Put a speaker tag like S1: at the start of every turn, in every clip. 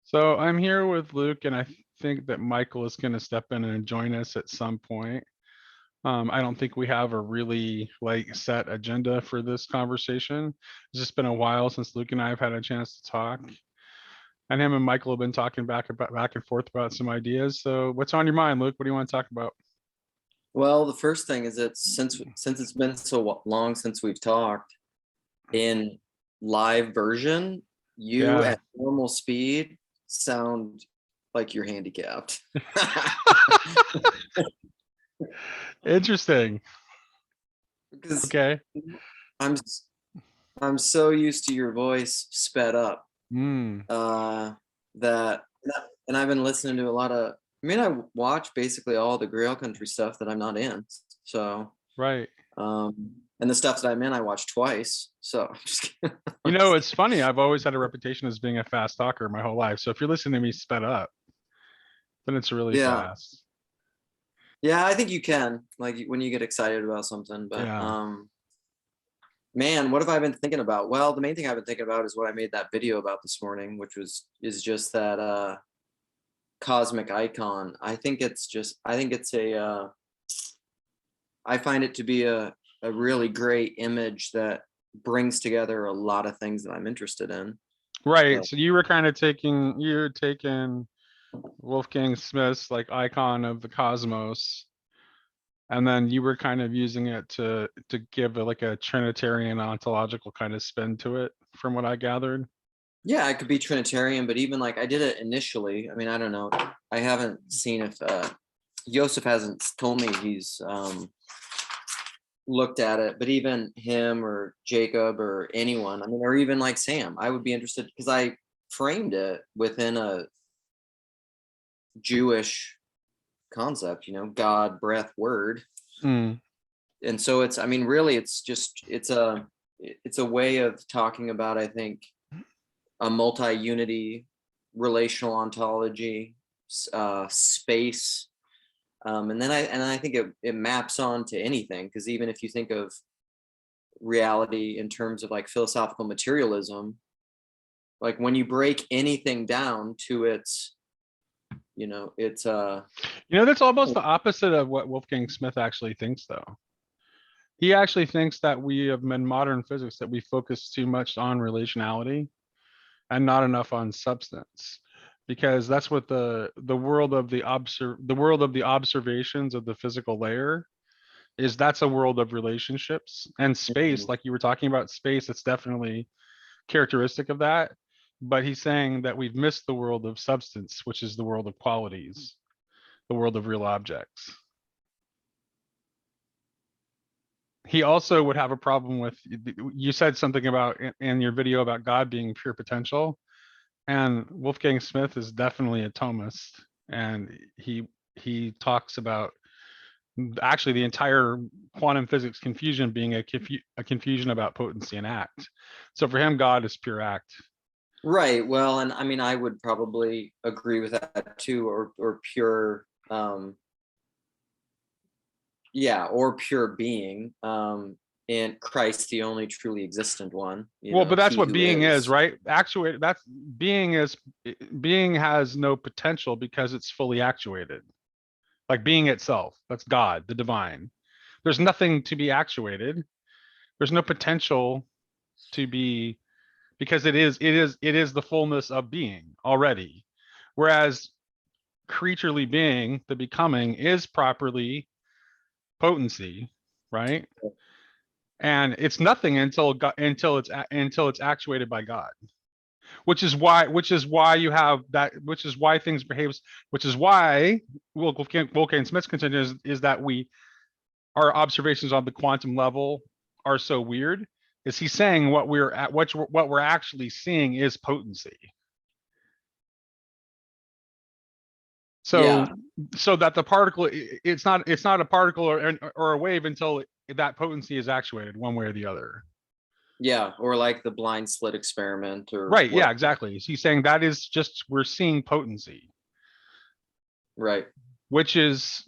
S1: So I'm here with Luke, and I think that Michael is going to step in and join us at some point. I don't think we have a really set agenda for this conversation. It's just been a while since Luke and I have had a chance to talk, and him and Michael have been talking back and forth about some ideas. So what's on your mind, Luke? What do you want to talk about?
S2: Well, the first thing is that since it's been so long since we've talked in live version, you
S1: Yeah.
S2: at normal speed sound like you're handicapped.
S1: Interesting.
S2: Because
S1: Okay.
S2: I'm s- I'm so used to your voice sped up
S1: Hmm.
S2: that and I've been listening to a lot of I watch basically all the Grail Country stuff that I'm not in. So
S1: Right.
S2: and the stuff that I'm in I watch twice. So I'm just kidding.
S1: It's funny. I've always had a reputation as being a fast talker my whole life. So if you're listening to me sped up, then it's really
S2: Yeah.
S1: fast.
S2: Yeah, I think you can, like, when you get excited about something, but,
S1: Yeah.
S2: man, what have I been thinking about? Well, the main thing I've been thinking about is what I made that video about this morning, which is just that, cosmic icon. I think it's I find it to be a really great image that brings together a lot of things that I'm interested in.
S1: Right.
S2: So
S1: So you're taking Wolfgang Smith's icon of the cosmos, and then you were kind of using it to give a Trinitarian ontological kind of spin to it, from what I gathered.
S2: yeah, I could be Trinitarian, but even like I did it initially. I mean, I don't know. I haven't seen if Joseph hasn't told me he's looked at it, but even him or Jacob or anyone, I mean, or even like Sam, I would be interested because I framed it within a Jewish concept, God, breath, word.
S1: Mm.
S2: And so it's, I mean, really, it's a way of talking about, I think, a multi-unity relational ontology, space. And I think it maps on to anything, because even if you think of reality in terms of like philosophical materialism, like when you break anything down to it's
S1: That's almost the opposite of what Wolfgang Smith actually thinks, though. He actually thinks that we have in modern physics that we focus too much on relationality and not enough on substance, because that's what the world of the world of the observations of the physical layer is. That's a world of relationships and space, like you were talking about space. It's definitely characteristic of that, but he's saying that we've missed the world of substance, which is the world of qualities, the world of real objects. He also would have a problem with, you said something about in your video about God being pure potential. And Wolfgang Smith is definitely a Thomist, and he talks about actually the entire quantum physics confusion being a confusion about potency and act. So for him, God is pure act.
S2: right. Well, and I mean, I would probably agree with that too, or pure, yeah, or pure being, and Christ, the only truly existent one,
S1: Well, but that's
S2: he
S1: what
S2: who
S1: being is,
S2: is.
S1: right? Actuate, that's being has no potential because it's fully actuated. Like being itself, that's God, the divine. There's nothing to be actuated. There's no potential to be, because it is the fullness of being already. Whereas creaturely being, the becoming, is properly potency, right? And it's nothing until it's actuated by God. Which is why you have that, which is why things behaves, which is why Wolfgang Smith's contention is that our observations on the quantum level are so weird. Is he saying what we're actually seeing is potency? So
S2: Yeah,
S1: so that the particle, it's not a particle or a wave until that potency is actuated one way or the other.
S2: yeah, or like the blind slit experiment or
S1: Right.
S2: what.
S1: Yeah, exactly. He's saying that is just, we're seeing potency,
S2: Right.
S1: which is,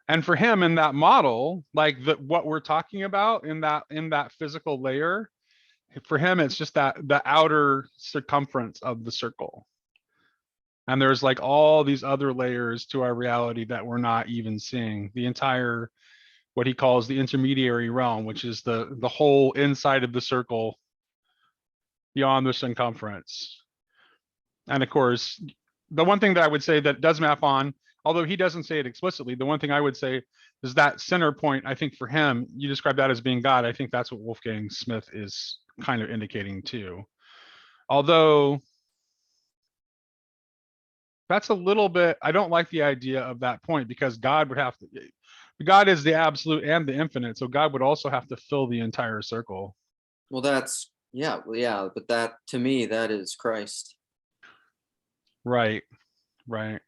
S1: and for him in that model, what we're talking about in that physical layer, for him it's just that the outer circumference of the circle. And there's like all these other layers to our reality that we're not even seeing. The entire, what he calls the intermediary realm, which is the whole inside of the circle beyond the circumference. And of course, the one thing that I would say that does map on, although he doesn't say it explicitly, the one thing I would say is that center point. I think for him, you describe that as being God. I think that's what Wolfgang Smith is kind of indicating too. Although that's a little bit, I don't like the idea of that point, because God would have to, God is the absolute and the infinite. So God would also have to fill the entire circle.
S2: Well, that's, yeah, well, yeah, but that, to me, that is Christ.
S1: Right. Right.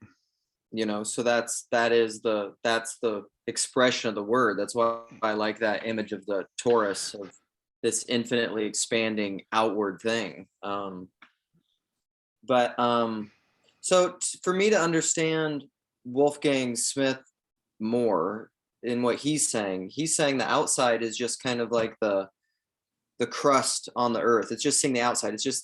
S2: So that's the expression of the word. That's why I like that image of the torus, of this infinitely expanding outward thing. So for me to understand Wolfgang Smith more in what he's saying the outside is just kind of like the crust on the earth. It's just seeing the outside. It's just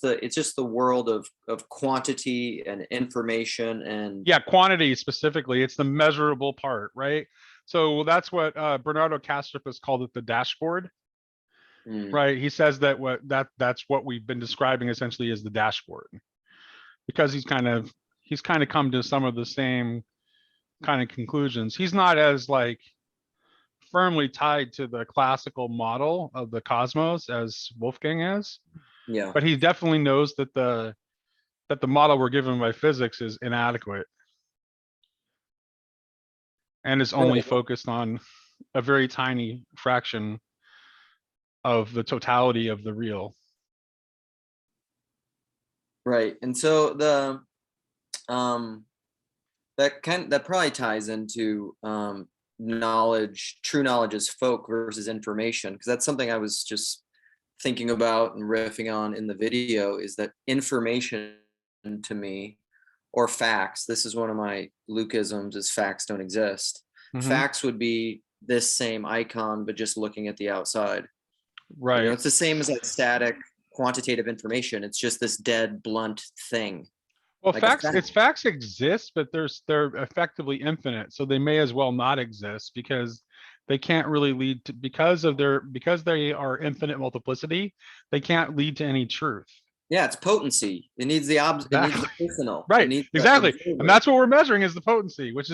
S2: the world of quantity and information and,
S1: yeah, quantity specifically. It's the measurable part, right? So that's what Bernardo Kastrup has called it, the dashboard. Right. He says that that's what we've been describing essentially as the dashboard, because he's kind of come to some of the same kind of conclusions. He's not as like firmly tied to the classical model of the cosmos as Wolfgang is,
S2: yeah.
S1: but he definitely knows that the model we're given by physics is inadequate and is only
S2: Right.
S1: focused on a very tiny fraction of the totality of the real.
S2: Right. And so that probably ties into knowledge. True knowledge is folk versus information, because that's something I was just thinking about and riffing on in the video, is that information to me, or facts, this is one of my Lukeisms, is facts don't exist. Facts would be this same icon, but just looking at the outside.
S1: Right.
S2: It's the same as like static quantitative information. It's just this dead, blunt thing.
S1: Well,
S2: Like a
S1: facts,
S2: fact.
S1: its facts exist, but they're effectively infinite, so they may as well not exist, because they can't really lead to, because they are infinite multiplicity, they can't lead to any truth.
S2: Yeah, it's potency. It needs it needs the personal. It
S1: Right,
S2: needs the
S1: exactly. And
S2: observer.
S1: that's what we're measuring, is the potency, which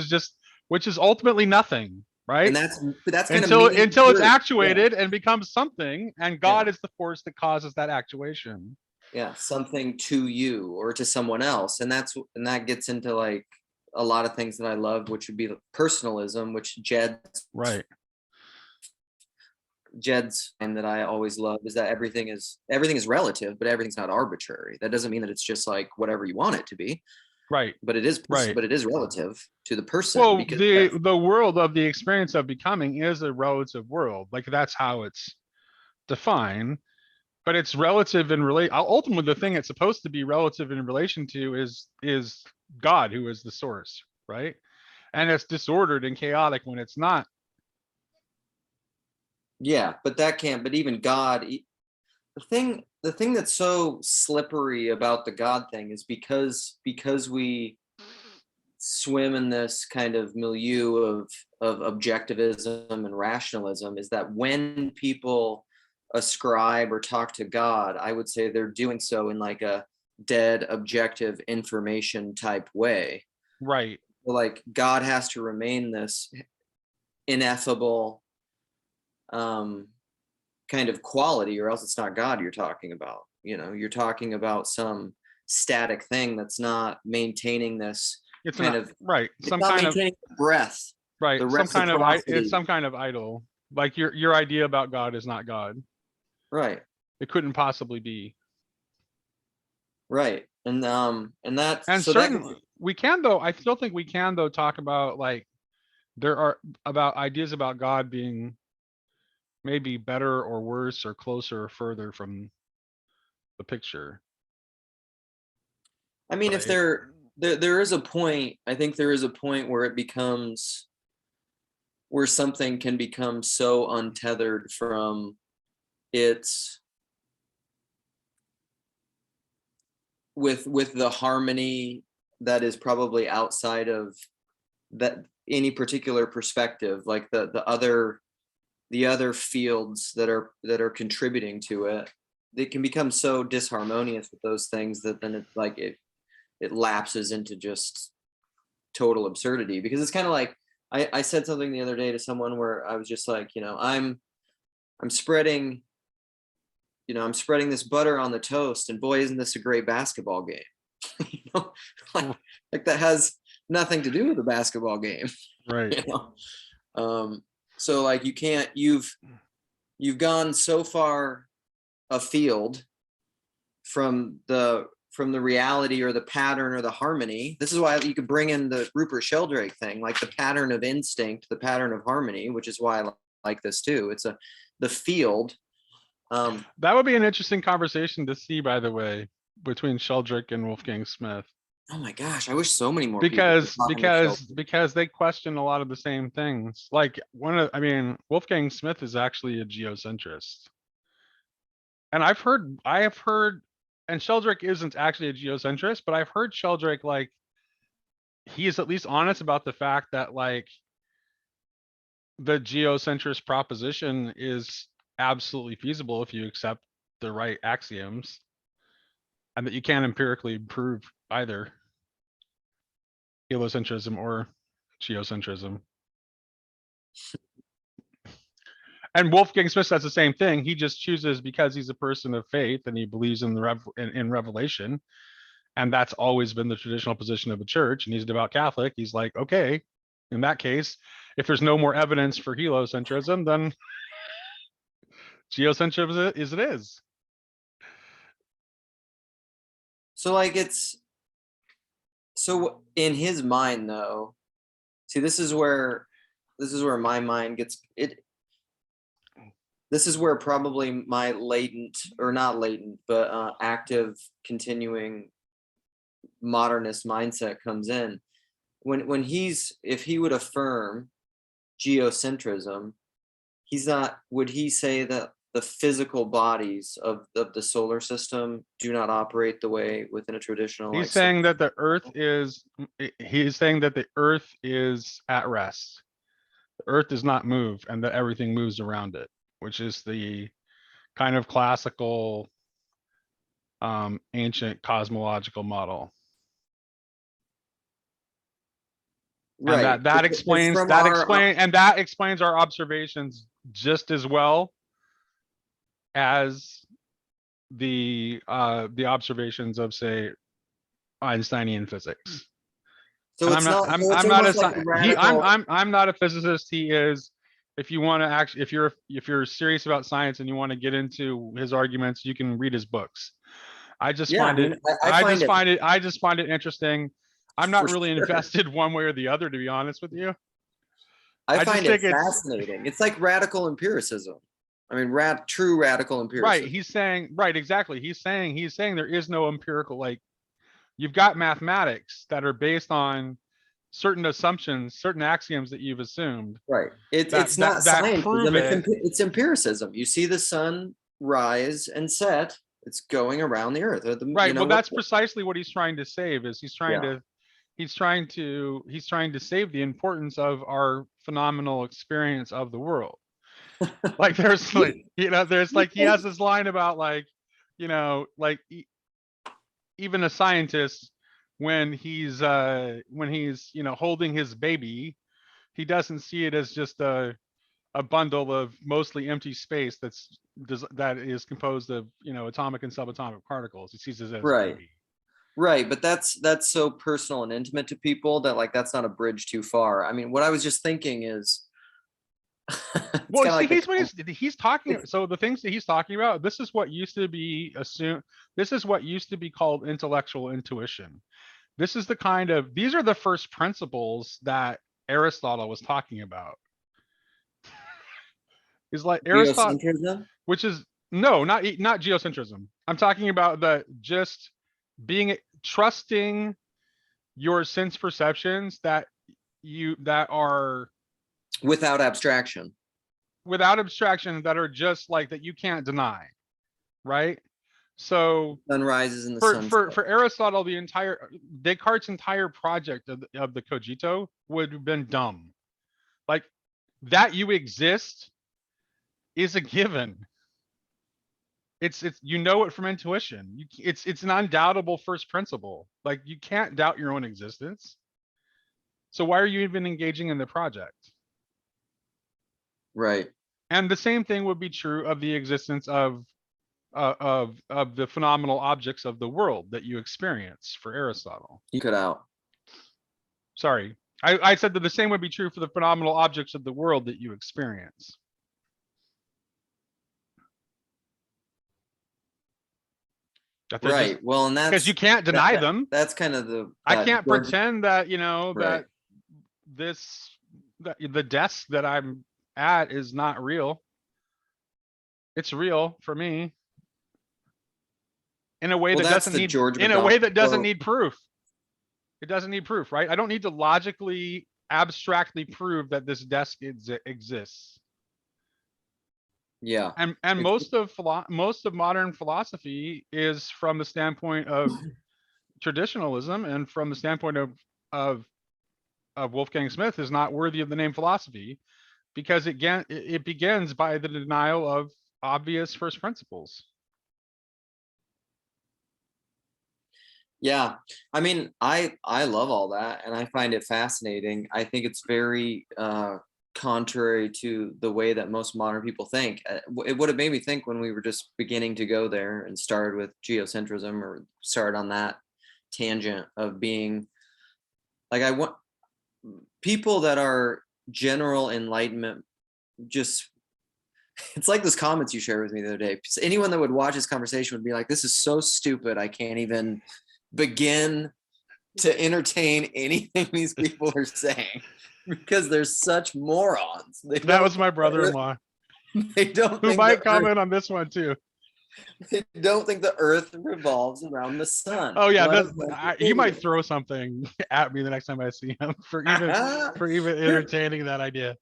S1: is ultimately nothing,
S2: And
S1: right?
S2: that's kind of
S1: Until
S2: meaning
S1: it's
S2: truth.
S1: actuated and becomes something, and
S2: Yeah.
S1: God is the force that causes that actuation.
S2: Yeah, something to you or to someone else. And that gets into like a lot of things that I love, which would be personalism, which
S1: Right.
S2: Jed's and that I always love, is that everything is relative, but everything's not arbitrary. That doesn't mean that it's just like whatever you want it to be.
S1: Right.
S2: But it is
S1: Right.
S2: but it is relative to the person.
S1: Well,
S2: Because
S1: the world of the experience of becoming is a relative world. Like, that's how it's defined, but it's relative in relate. Ultimately, the thing it's supposed to be relative in relation to is God, who is the source, right? And it's disordered and chaotic when it's not.
S2: yeah, but even God, the thing that's so slippery about the God thing is because we swim in this kind of milieu of objectivism and rationalism, is that when people ascribe or talk to God, I would say they're doing so in like a dead objective information type way.
S1: Right.
S2: Like God has to remain this ineffable kind of quality, or else it's not God you're talking about. You're talking about some static thing that's not maintaining this
S1: It's
S2: kind
S1: not
S2: of
S1: right.
S2: it's
S1: Some
S2: not
S1: kind of
S2: maintaining the breath,
S1: right.
S2: the
S1: Some kind of
S2: reciprocity.
S1: it's some kind of idol. Like your idea about God is not God.
S2: Right.
S1: It couldn't possibly be.
S2: Right. And that
S1: And
S2: so that
S1: certainly we can, though. I still think we can, though, talk about like there are about ideas about God being maybe better or worse or closer or further from the picture.
S2: I mean, if
S1: Right.
S2: there is a point, I think there is a point where where something can become so untethered from its with the harmony that is probably outside of that any particular perspective, like the other fields that are contributing to it, they can become so disharmonious with those things that then it's like it lapses into just total absurdity. Because it's kind of like I said something the other day to someone where I was just like, I'm spreading, I'm spreading this butter on the toast, and boy, isn't this a great basketball game. you know, like that has nothing to do with the basketball game.
S1: Right.
S2: So like you've gone so far afield from the reality or the pattern or the harmony. This is why you could bring in the Rupert Sheldrake thing, like the pattern of instinct, the pattern of harmony, which is why I like this too. It's the field.
S1: That would be an interesting conversation to see, by the way, between Sheldrake and Wolfgang Smith.
S2: Oh my gosh, I wish so many more
S1: Because
S2: people were talking to Sheldrake.
S1: because they question a lot of the same things. Like Wolfgang Smith is actually a geocentrist. And I have heard, and Sheldrake isn't actually a geocentrist, but I've heard Sheldrake, like, he is at least honest about the fact that, like, the geocentrist proposition is absolutely feasible if you accept the right axioms, and that you can't empirically prove either heliocentrism or geocentrism. And Wolfgang Smith says the same thing. He just chooses, because he's a person of faith and he believes in in revelation, and that's always been the traditional position of the church, and he's a devout Catholic. He's like, okay, in that case, if there's no more evidence for heliocentrism, then geocentrism is it is.
S2: So like so in his mind though, see, this is where my mind gets it. This is where probably my latent, or not latent, but active, continuing modernist mindset comes in. When if he would affirm geocentrism, would he say that the physical bodies of the solar system do not operate the way within a traditional?
S1: He's saying that the Earth is at rest. The Earth does not move, and that everything moves around it, which is the kind of classical ancient cosmological model.
S2: Right.
S1: And that explains our observations just as well as the observations of, say, Einsteinian physics.
S2: So
S1: I'm not a physicist. He is. If you want to actually, if you're serious about science and you want to get into his arguments, you can read his books. I just find it interesting. I'm not really invested one way or the other, to be honest with you.
S2: I find it fascinating. It's like radical empiricism. I mean, true radical empiricism.
S1: Right. He's saying, right, exactly. He's saying there is no empirical, like, you've got mathematics that are based on certain assumptions, certain axioms that you've assumed.
S2: Right. It's not scientism, it's empiricism. You see the sun rise and set, it's going around the earth.
S1: Right. Well, that's precisely what he's trying to save. Is he's trying to save the importance of our phenomenal experience of the world. Like, there's like, there's like, he has this line about, like, like, even a scientist, when he's holding his baby, he doesn't see it as just a bundle of mostly empty space that is composed of atomic and subatomic particles. He sees it as
S2: right.
S1: a baby.
S2: Right, but that's so personal and intimate to people that, like, that's not a bridge too far. I mean, what I was just thinking is,
S1: well, he's talking. So the things that he's talking about, this is what used to be assumed. This is what used to be called intellectual intuition. These are the first principles that Aristotle was talking about. Is like Aristotle, which is not geocentrism. I'm talking about trusting your sense perceptions that are
S2: without abstraction,
S1: that are just like, that you can't deny, right? So
S2: Sun rises and the
S1: for
S2: sun
S1: for
S2: sets.
S1: for Aristotle, the entire Descartes' entire project of the cogito would have been dumb. Like that you exist is a given. It's you know it from intuition. It's an undoubtable first principle. Like you can't doubt your own existence. So why are you even engaging in the project?
S2: Right.
S1: And the same thing would be true of the existence of the phenomenal objects of the world that you experience for Aristotle.
S2: You cut out.
S1: Sorry, I said that the same would be true for the phenomenal objects of the world that you experience. That they're just
S2: Right. Well, and
S1: because you
S2: that's
S1: can't deny them.
S2: that's kind of the
S1: I can't
S2: George,
S1: pretend that
S2: right.
S1: that this that the desk that I'm at is not real. It's real for me in a way
S2: Well,
S1: that
S2: that's
S1: doesn't
S2: the
S1: need
S2: George
S1: in a way
S2: MacDonald
S1: that doesn't
S2: quote.
S1: need proof. It doesn't need proof, right? I don't need to logically abstractly prove that this desk exists.
S2: Yeah.
S1: And
S2: It's-
S1: most of modern philosophy is from the standpoint of traditionalism and from the standpoint of Wolfgang Smith is not worthy of the name philosophy because it begins by the denial of obvious first principles.
S2: Yeah. I mean, I love all that and I find it fascinating. I think it's very contrary to the way that most modern people think. It would have made me think when we were just beginning to go there and started with geocentrism or started on that tangent of being like I want people that are general enlightenment just it's like those comments you shared with me the other day. Anyone that would watch this conversation would be like, this is so stupid. I can't even begin to entertain anything these people are saying because they're such morons.
S1: That was my brother-in-law.
S2: They don't
S1: who
S2: think
S1: might comment on this one too.
S2: they don't think the earth revolves around the sun.
S1: Oh yeah, he might
S2: Idiot.
S1: throw something at me the next time I see him for even entertaining that idea.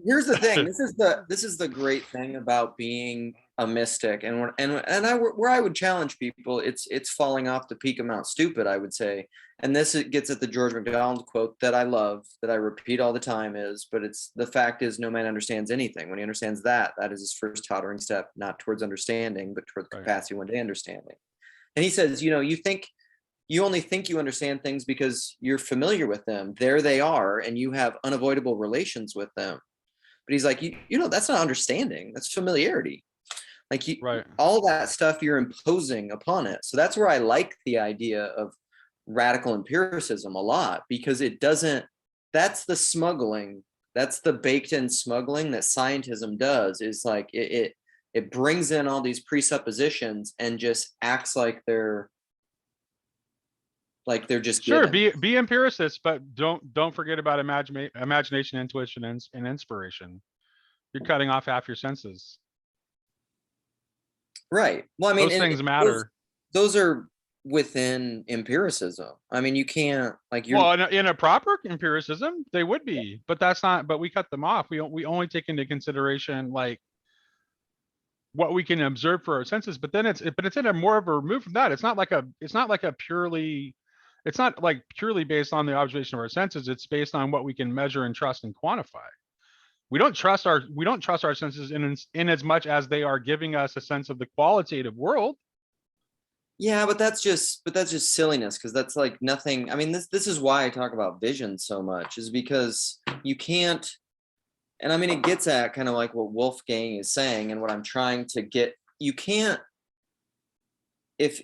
S2: Here's the thing. This is the great thing about being a mystic, and where I would challenge people, it's falling off the peak of Mount Stupid, I would say. And this it gets at the George MacDonald quote that I love, that I repeat all the time is, but it's the fact is no man understands anything. When he understands that is his first tottering step, not towards understanding, but towards capacity one day understanding. And he says, you only think you understand things because you're familiar with them. There they are, and you have unavoidable relations with them. But he's like, that's not understanding. That's familiarity. Like all that stuff you're imposing upon it. So that's where I like the idea of radical empiricism a lot, because it doesn't, that's the smuggling. That's the baked in smuggling that scientism does, is like it brings in all these presuppositions and just acts like they're just
S1: sure
S2: given.
S1: be empiricists, but don't forget about imagination, intuition, and inspiration. You're cutting off half your senses.
S2: Right. Well, I mean,
S1: those things matter.
S2: Those are within empiricism. I mean, you can't
S1: in a proper empiricism they would be, but that's not. But we cut them off. We only take into consideration like what we can observe for our senses. But then it's in a more of a remove from that. It's not like a purely. It's not like purely based on the observation of our senses. It's based on what we can measure and trust and quantify. We don't trust our senses in as much as they are giving us a sense of the qualitative world.
S2: Yeah, but that's just silliness, because that's like nothing. I mean, this is why I talk about vision so much, is because you can't. And I mean, it gets at kind of like what Wolfgang is saying and what I'm trying to get. You can't, if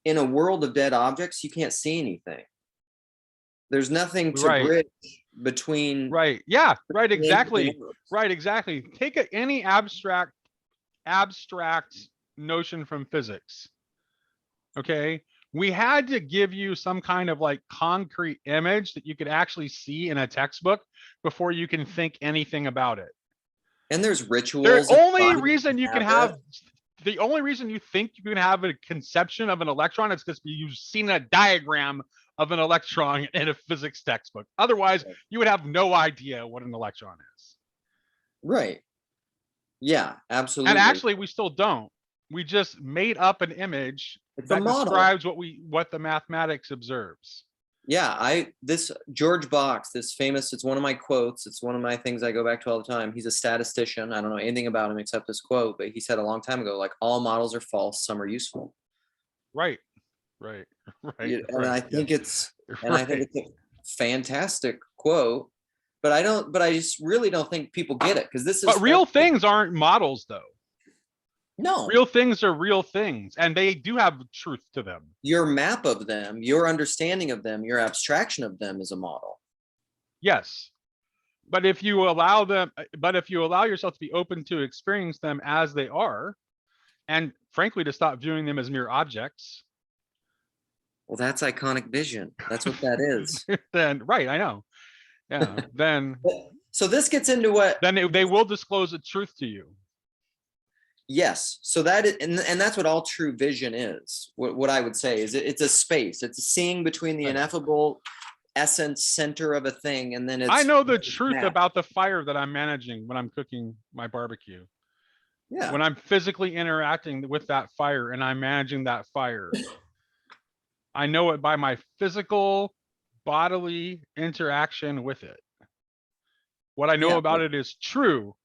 S2: in a world of dead objects, you can't see anything. There's nothing to bridge between.
S1: Right. Yeah. Right. Exactly. Right. Exactly. Take any abstract notion from physics. Okay. We had to give you some kind of like concrete image that you could actually see in a textbook before you can think anything about it.
S2: And there's rituals.
S1: The only reason you think you can have a conception of an electron is because you've seen a diagram of an electron in a physics textbook. Otherwise, you would have no idea what an electron is.
S2: Right. Yeah, absolutely.
S1: And actually, we still don't. We just made up an image
S2: It's a
S1: that
S2: model.
S1: describes what the mathematics observes.
S2: Yeah, this George Box, this famous, it's one of my quotes. It's one of my things I go back to all the time. He's a statistician. I don't know anything about him except this quote, but he said a long time ago, like, all models are false, some are useful.
S1: Right, right, right,
S2: And I think it's
S1: right.
S2: a fantastic quote, but I just really don't think people get it, because this is
S1: But real things aren't models, though.
S2: no,
S1: Real things are real things, and they do have truth to them.
S2: your map of them, your understanding of them, your abstraction of them is a model.
S1: Yes. But if you allow yourself to be open to experience them as they are, and frankly, to stop viewing them as mere objects,
S2: Well, that's iconic vision. That's what that is.
S1: then right, I know. Yeah, then
S2: So this gets into what
S1: they will disclose a truth to you.
S2: yes. So that is, and that's what all true vision is. What I would say is it's a space. It's a seeing between the
S1: Right.
S2: ineffable essence center of a thing, and then it's
S1: I know the truth about the fire that I'm managing when I'm cooking my barbecue.
S2: yeah.
S1: When I'm physically interacting with that fire and I'm managing that fire, I know it by my physical bodily interaction with it. What I know
S2: Yeah.
S1: about it is true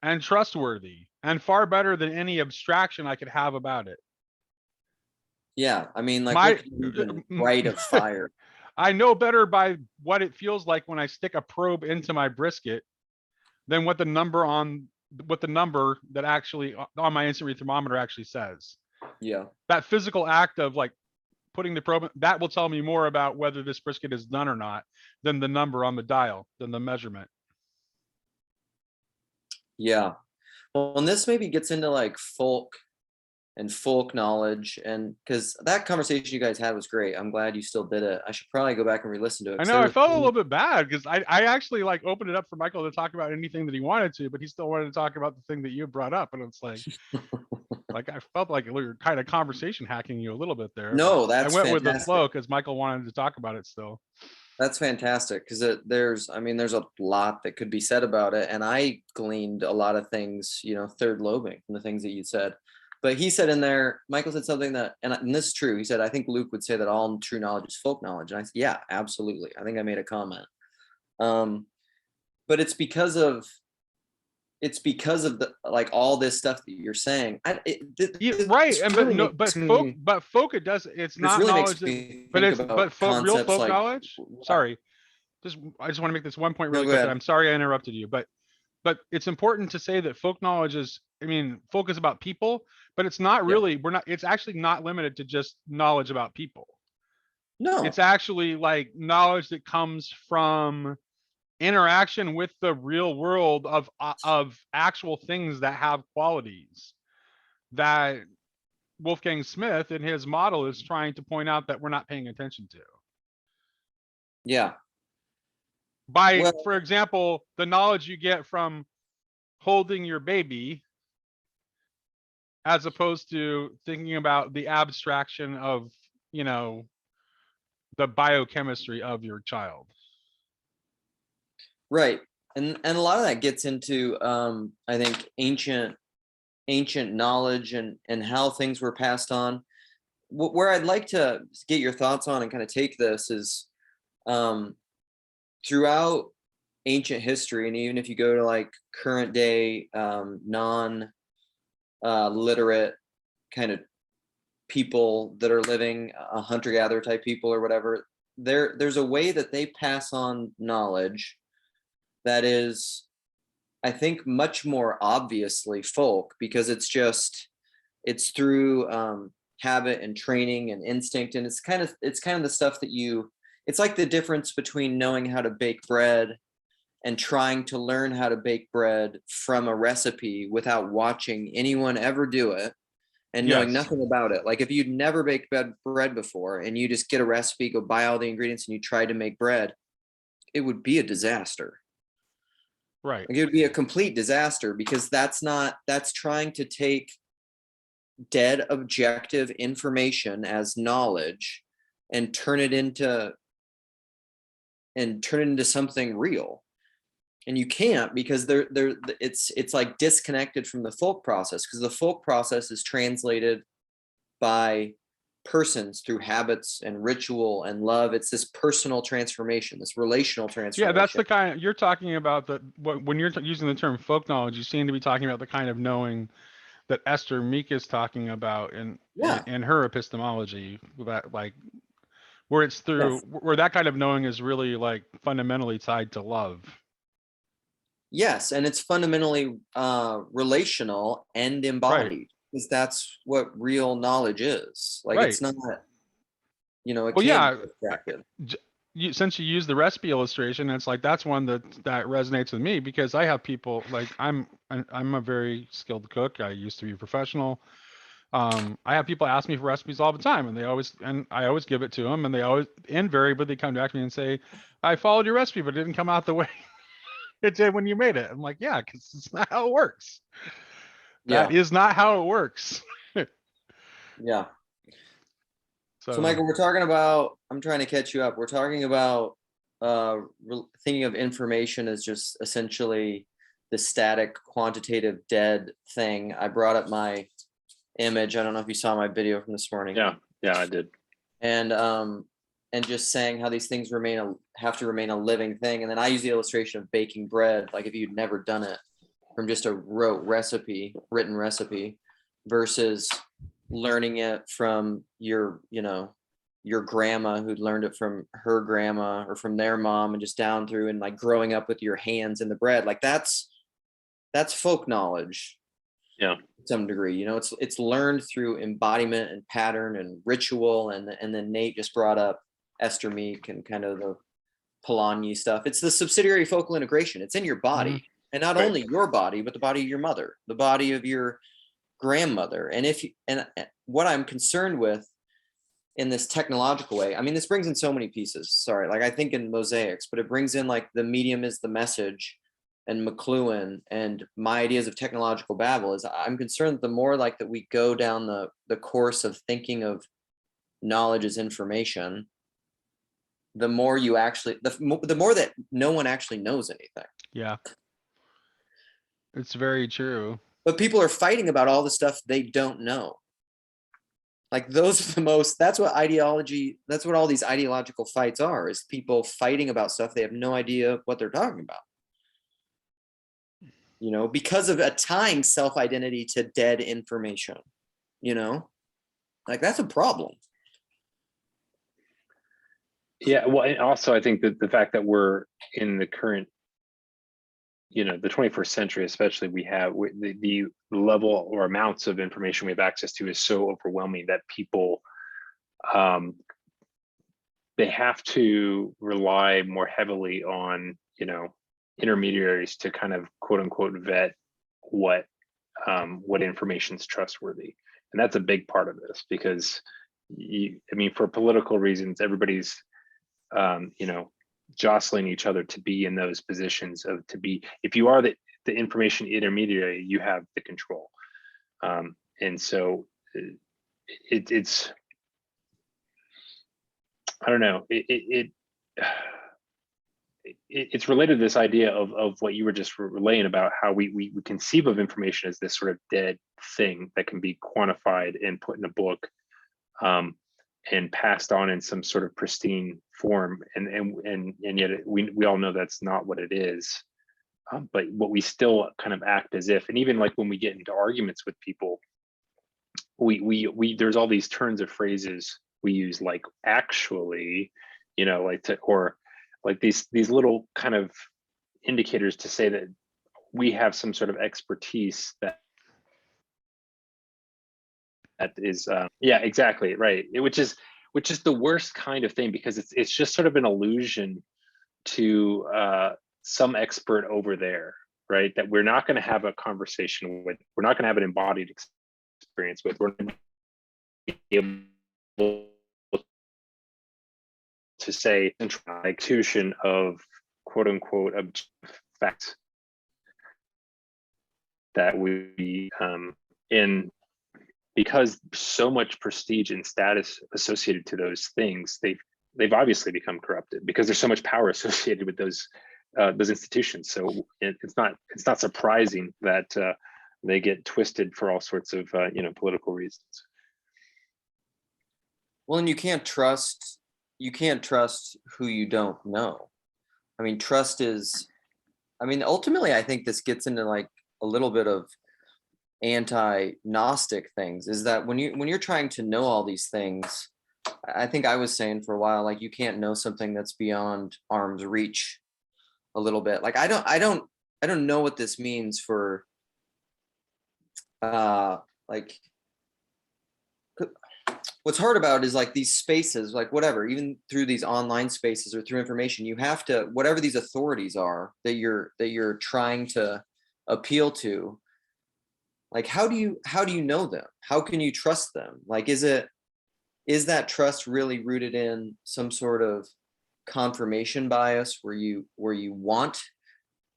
S1: and trustworthy and far better than any abstraction I could have about it.
S2: Yeah. I mean, like,
S1: My
S2: what can you even write of fire?
S1: I know better by what it feels like when I stick a probe into my brisket than what the number that actually on my instant read thermometer actually says.
S2: Yeah.
S1: That physical act of like putting the probe, that will tell me more about whether this brisket is done or not than the number on the dial, than the measurement.
S2: Yeah. Well, and this maybe gets into like folk knowledge, and because that conversation you guys had was great. I'm glad you still did it. I should probably go back and re-listen to it.
S1: I know I felt a little bit bad because I actually like opened it up for Michael to talk about anything that he wanted to, but he still wanted to talk about the thing that you brought up. And it's like I felt like we were kind of conversation hacking you a little bit there.
S2: No,
S1: I
S2: that's
S1: went with the
S2: fantastic.
S1: flow because Michael wanted to talk about it still.
S2: That's fantastic, because there's a lot that could be said about it, and I gleaned a lot of things, third lobing from the things that you said. But he said in there, Michael said something that, and this is true. He said, I think Luke would say that all true knowledge is folk knowledge. And I said, yeah, absolutely. I think I made a comment. But it's because of the like all this stuff that you're saying.
S1: Right, and but folk it does. It's not
S2: really
S1: knowledge, but real folk
S2: like,
S1: knowledge. Sorry, I just want to make this one point really
S2: No, go
S1: quick.
S2: ahead.
S1: I'm sorry I interrupted you, but it's important to say that folk knowledge is. I mean, folk is about people, but it's not really. It's actually not limited to just knowledge about people.
S2: No,
S1: It's actually like knowledge that comes from interaction with the real world of actual things that have qualities that Wolfgang Smith in his model is trying to point out that we're not paying attention to.
S2: Yeah.
S1: For example, the knowledge you get from holding your baby, as opposed to thinking about the abstraction of, the biochemistry of your child.
S2: Right. And a lot of that gets into I think ancient knowledge and how things were passed on. Where I'd like to get your thoughts on and kind of take this is throughout ancient history, and even if you go to like current day non literate kind of people that are living, hunter-gatherer type people or whatever, there's a way that they pass on knowledge that is, I think, much more obviously folk, because it's through habit and training and instinct, and it's kind of the stuff that it's like the difference between knowing how to bake bread and trying to learn how to bake bread from a recipe without watching anyone ever do it and knowing nothing about it. Like if you'd never baked bread before and you just get a recipe, go buy all the ingredients, and you try to make bread, it would be a disaster.
S1: Right.
S2: Like it would be a complete disaster, because that's trying to take dead objective information as knowledge and turn it into something real. And you can't, because it's like disconnected from the folk process, because the folk process is translated by persons through habits and ritual and love. It's this personal transformation, this relational transformation.
S1: Yeah, that's the kind you're talking about. When you're using the term folk knowledge, you seem to be talking about the kind of knowing that Esther Meek is talking about in her epistemology, that like where it's through
S2: Yes.
S1: where that kind of knowing is really like fundamentally tied to love.
S2: Yes, and it's fundamentally relational and embodied, because that's what real knowledge is. Like,
S1: Right.
S2: it's not, it
S1: Well,
S2: can't
S1: yeah.
S2: be abstracted.
S1: Since you use the recipe illustration, it's like that's one that resonates with me, because I have people like I'm a very skilled cook. I used to be a professional. I have people ask me for recipes all the time, and I always give it to them, and they always invariably they come back to me and say, I followed your recipe, but it didn't come out the way it did when you made it. I'm like, yeah, because it's not how it works. That
S2: Yeah,
S1: is not how it works.
S2: yeah. So
S1: So
S2: Michael, we're talking about, I'm trying to catch you up. We're talking about thinking of information as just essentially the static, quantitative, dead thing. I brought up my image. I don't know if you saw my video from this morning.
S3: Yeah, I did.
S2: And just saying how these things have to remain a living thing. And then I use the illustration of baking bread, like if you'd never done it, from just a written recipe, versus learning it from your grandma who'd learned it from her grandma or from their mom, and just down through, and like growing up with your hands in the bread. Like that's folk knowledge.
S3: Yeah.
S2: To some degree, it's learned through embodiment and pattern and ritual. And then Nate just brought up Esther Meek and kind of the Polanyi stuff. It's the subsidiary focal integration. It's in your body, and not only your body, but the body of your mother, the body of your grandmother. And what I'm concerned with in this technological way, I mean, this brings in so many pieces. Sorry, like I think in mosaics, but it brings in like the medium is the message, and McLuhan, and my ideas of technological babble. Is I'm concerned that the more like that we go down the course of thinking of knowledge as information, the more you actually, the more that no one actually knows anything.
S1: yeah, it's very true.
S2: But people are fighting about all the stuff they don't know. Like those are that's what all these ideological fights are, is people fighting about stuff they have no idea what they're talking about. Because of tying self-identity to dead information, like that's a problem.
S3: Yeah, well, and also I think that the fact that we're in the current, the 21st century, especially, we have the level or amounts of information we have access to is so overwhelming that people, they have to rely more heavily on, intermediaries to kind of quote unquote vet what information is trustworthy. And that's a big part of this, because for political reasons, everybody's jostling each other to be in those positions if you are the information intermediary, you have the control. And so it's I don't know, it's related to this idea of what you were just relaying about how we conceive of information as this sort of dead thing that can be quantified and put in a book, and passed on in some sort of pristine form, and yet we all know that's not what it is. But what we still kind of act as if, and even like when we get into arguments with people, we there's all these turns of phrases we use, like actually, or like these little kind of indicators to say that we have some sort of expertise that is yeah, exactly right, which is the worst kind of thing, because it's just sort of an allusion to some expert over there, right, that we're not going to have a conversation with, we're not going to have an embodied experience with, we're going to be able to say institution of quote unquote objective facts that we in, because so much prestige and status associated to those things, they've obviously become corrupted, because there's so much power associated with those those institutions. So it's not surprising that they get twisted for all sorts of political reasons.
S2: Well, and you can't trust who you don't know. I mean, ultimately, I think this gets into like a little bit of anti-Gnostic things, is that when you're trying to know all these things, I think I was saying for a while, like, you can't know something that's beyond arm's reach a little bit. Like, I don't know what this means for like, what's hard about it is like these spaces, like whatever, even through these online spaces or through information, you have to, whatever these authorities are that you're trying to appeal to, like, how do you know them? How can you trust them? Like, is that trust really rooted in some sort of confirmation bias where you want,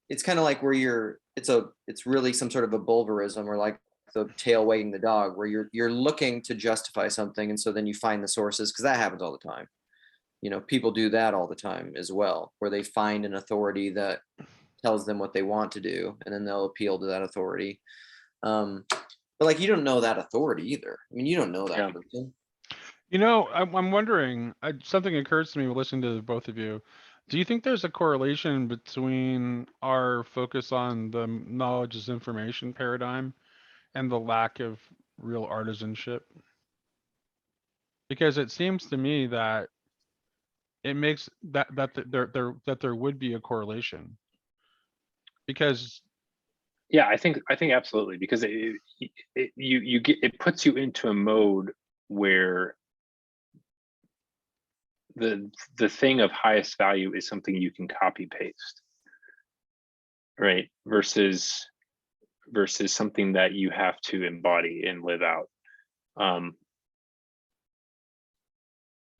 S2: it's kind of like where it's really some sort of a bulverism, or like the tail wagging the dog, where you're looking to justify something, and so then you find the sources, because that happens all the time. People do that all the time as well, where they find an authority that tells them what they want to do, and then they'll appeal to that authority. But like, you don't know that authority either. I mean, you don't know that person.
S1: I'm wondering, something occurs to me listening to both of you. Do you think there's a correlation between our focus on the knowledge is information paradigm and the lack of real artisanship? Because it seems to me that it makes that there would be a correlation. Because
S3: yeah, I think absolutely, because it puts you into a mode where the thing of highest value is something you can copy paste, right? Versus something that you have to embody and live out.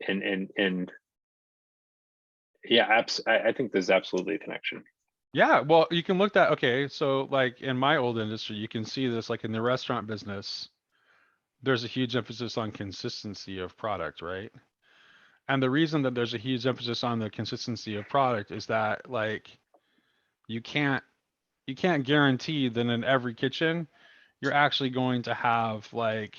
S3: And yeah, I think there's absolutely a connection.
S1: yeah, well, you can look at, okay, so like in my old industry, you can see this, like in the restaurant business, there's a huge emphasis on consistency of product, right? And the reason that there's a huge emphasis on the consistency of product is that, like, you can't guarantee that in every kitchen you're actually going to have, like,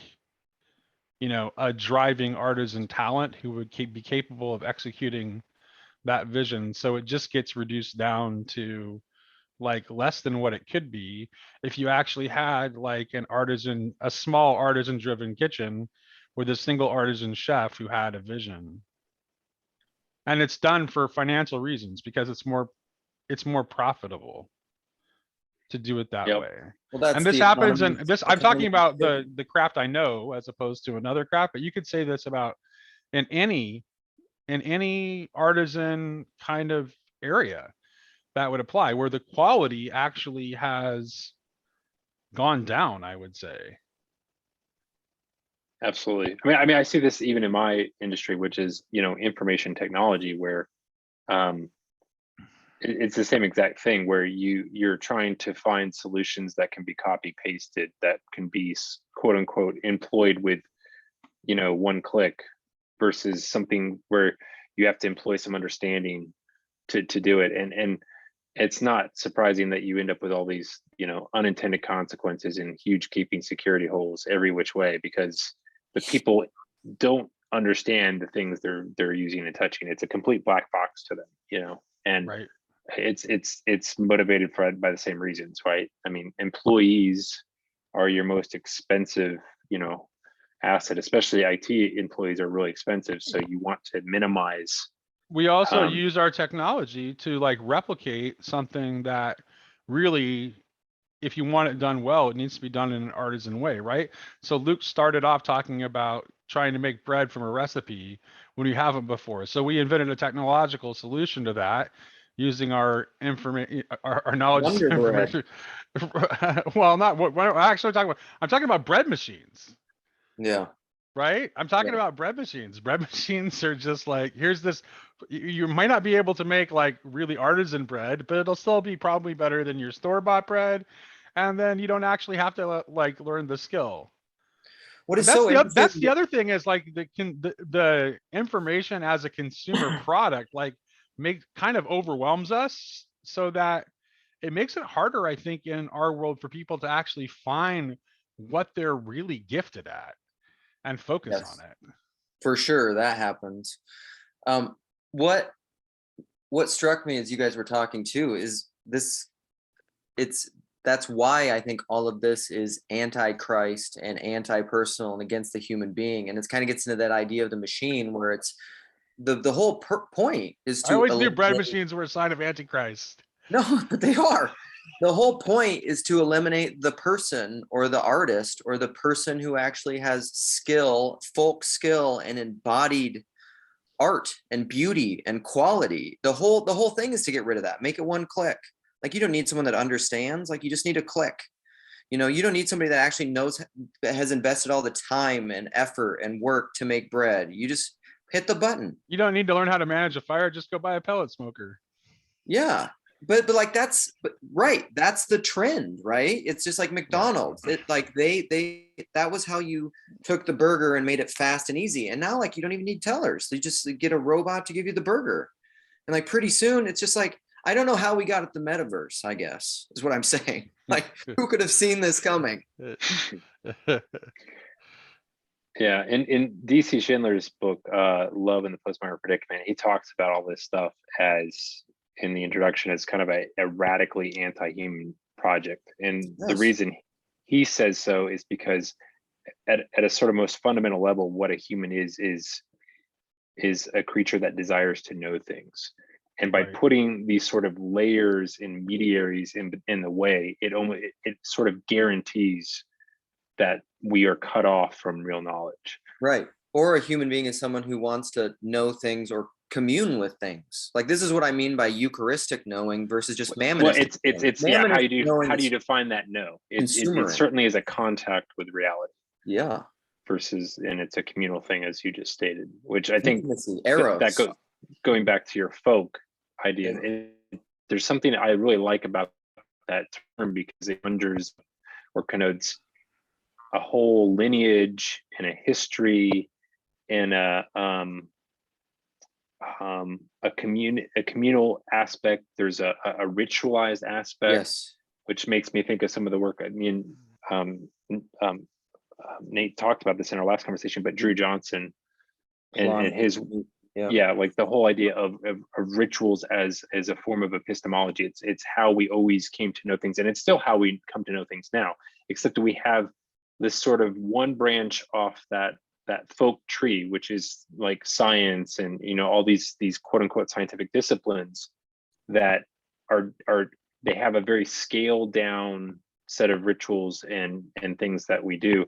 S1: a driving artisan talent who would be capable of executing that vision. So it just gets reduced down to like less than what it could be if you actually had like a small artisan driven kitchen with a single artisan chef who had a vision. And it's done for financial reasons, because it's more profitable to do it that way.
S2: Well, that's
S1: And this
S2: the
S1: happens in
S2: economy-
S1: this, I'm talking about the craft I know as opposed to another craft, but you could say this about in any artisan kind of area that would apply, where the quality actually has gone down, I would say.
S3: Absolutely. I mean, I see this even in my industry, which is, information technology, where it's the same exact thing, where you're trying to find solutions that can be copy pasted, that can be quote unquote employed with, one click, versus something where you have to employ some understanding to do it. And it's not surprising that you end up with all these, unintended consequences and huge gaping security holes every which way, because the people don't understand the things they're using and touching. It's a complete black box to them, and
S1: Right.
S3: it's motivated by the same reasons, right? I mean, employees are your most expensive, asset, especially IT employees are really expensive. So you want to minimize.
S1: We also use our technology to like replicate something that really, if you want it done well, it needs to be done in an artisan way, right? So Luke started off talking about trying to make bread from a recipe when we haven't before. So we invented a technological solution to that using our information, our knowledge.
S2: Wonder bread.
S1: Well, not what I'm actually talking about. I'm talking about bread machines.
S2: Yeah.
S1: Right? I'm talking about bread machines. Bread machines are just like, here's this, you might not be able to make like really artisan bread, but it'll still be probably better than your store-bought bread. And then you don't actually have to like learn the skill.
S2: What is
S1: that's
S2: so interesting?
S1: That's the other thing, is like the information as a consumer product, like kind of overwhelms us so that it makes it harder, I think, in our world for people to actually find what they're really gifted at and focus on
S2: Yes.
S1: it.
S2: For sure, that happens. Um, what struck me as you guys were talking too is this. That's why I think all of this is anti-Christ and anti-personal and against the human being, and it's kind of gets into that idea of the machine, where it's the whole point is
S1: I
S2: to
S1: always knew bread
S2: eliminate.
S1: machines were a sign of Antichrist.
S2: No, but they are. The whole point is to eliminate the person or the artist or the person who actually has skill, folk skill, and embodied art and beauty and quality. The whole thing is to get rid of that. Make it one click. Like, you don't need someone that understands. Like, you just need a click. You know, you don't need somebody that actually knows, that has invested all the time and effort and work to make bread. You just hit the button.
S1: You don't need to learn how to manage a fire. Just go buy a pellet smoker.
S2: Yeah. But like, right. That's the trend, right? It's just like McDonald's. It like they that was how you took the burger and made it fast and easy. And now, like, you don't even need tellers. You just get a robot to give you the burger. And like, pretty soon it's just like, I don't know how we got at the metaverse, I guess, is what I'm saying. Like, who could have seen this coming?
S3: Yeah, in DC Schindler's book, Love and the Postmodern Predicament, he talks about all this stuff as, in the introduction, as kind of a radically anti-human project. And the
S2: Yes.
S3: reason he says so is because at a sort of most fundamental level, what a human is a creature that desires to know things. And by
S1: Right.
S3: putting these sort of layers and intermediaries in the way, it sort of guarantees that we are cut off from real knowledge.
S2: Right. Or a human being is someone who wants to know things or commune with things. Like, this is what I mean by Eucharistic knowing versus just mammonistic.
S3: Well, it's yeah. How do you
S2: knowing
S3: define that? No, it
S2: consumerist.
S3: certainly is a contact with reality.
S2: Yeah.
S3: Versus, and it's a communal thing, as you just stated, which I think
S2: Intimacy, eros.
S3: that going back to your folk idea.
S2: Yeah.
S3: There's something I really like about that term, because it conjures or connotes a whole lineage and a history and a communal aspect. There's a ritualized aspect,
S2: Yes.
S3: which makes me think of some of the work. I mean, Nate talked about this in our last conversation, but Drew Johnson and his like the whole idea of rituals as a form of epistemology. It's how we always came to know things, and it's still how we come to know things now, except that we have this sort of one branch off that folk tree, which is like science and, you know, all these quote unquote scientific disciplines that are they have a very scaled down set of rituals and things that we do.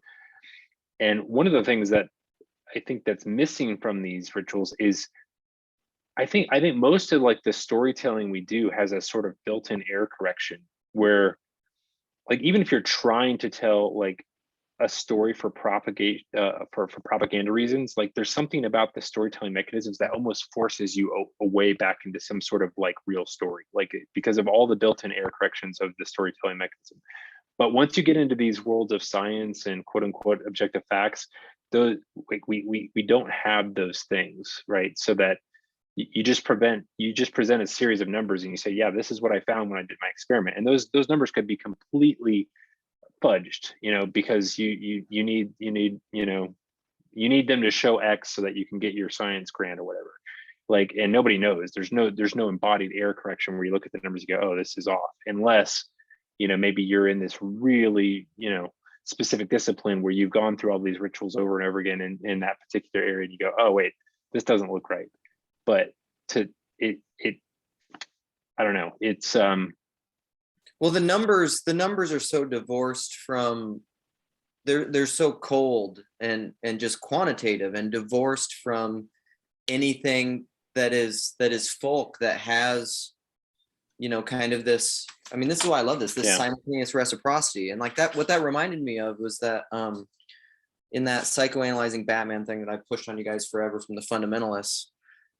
S3: And one of the things that I think that's missing from these rituals is, I think most of like the storytelling we do has a sort of built-in error correction, where like, even if you're trying to tell like a story for propagate for propaganda reasons, like there's something about the storytelling mechanisms that almost forces you away back into some sort of like real story, like because of all the built-in error corrections of the storytelling mechanism. But once you get into these worlds of science and quote unquote objective facts, those like we don't have those things, right? So that you just present a series of numbers and you say, yeah, this is what I found when I did my experiment, and those numbers could be completely fudged, you know, because you need them to show X so that you can get your science grant or whatever. Like, and nobody knows. There's no embodied error correction where you look at the numbers and go, oh, this is off, unless, you know, maybe you're in this really, you know, specific discipline where you've gone through all these rituals over and over again in that particular area, and you go, oh wait, this doesn't look right. But I don't know. It's
S2: well, the numbers are so divorced from, they're so cold and just quantitative, and divorced from anything that is folk, that has, you know, kind of this, I mean, this is why I love this simultaneous reciprocity. And like, that, what that reminded me of was that in that psychoanalyzing Batman thing that I pushed on you guys forever from the fundamentalists,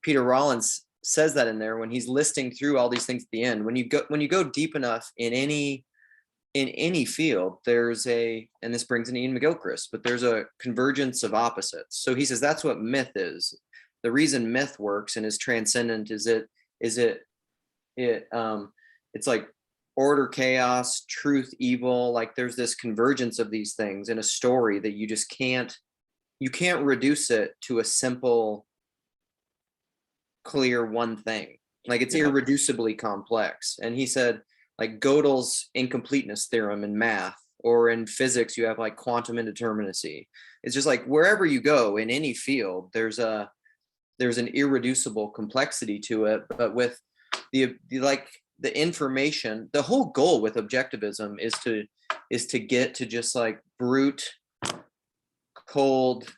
S2: Peter Rollins says that in there when he's listing through all these things at the end. When you go deep enough in any field, there's and this brings in Ian McGilchrist, but there's a convergence of opposites. So he says that's what myth is. The reason myth works and is transcendent is it it's like order, chaos, truth, evil. Like there's this convergence of these things in a story that you just can't reduce it to a simple, clear one thing. Like it's irreducibly complex. And he said, like Gödel's incompleteness theorem in math, or in physics, you have like quantum indeterminacy. It's just like wherever you go in any field, there's an irreducible complexity to it. But with the information, the whole goal with objectivism is to get to just like brute, cold,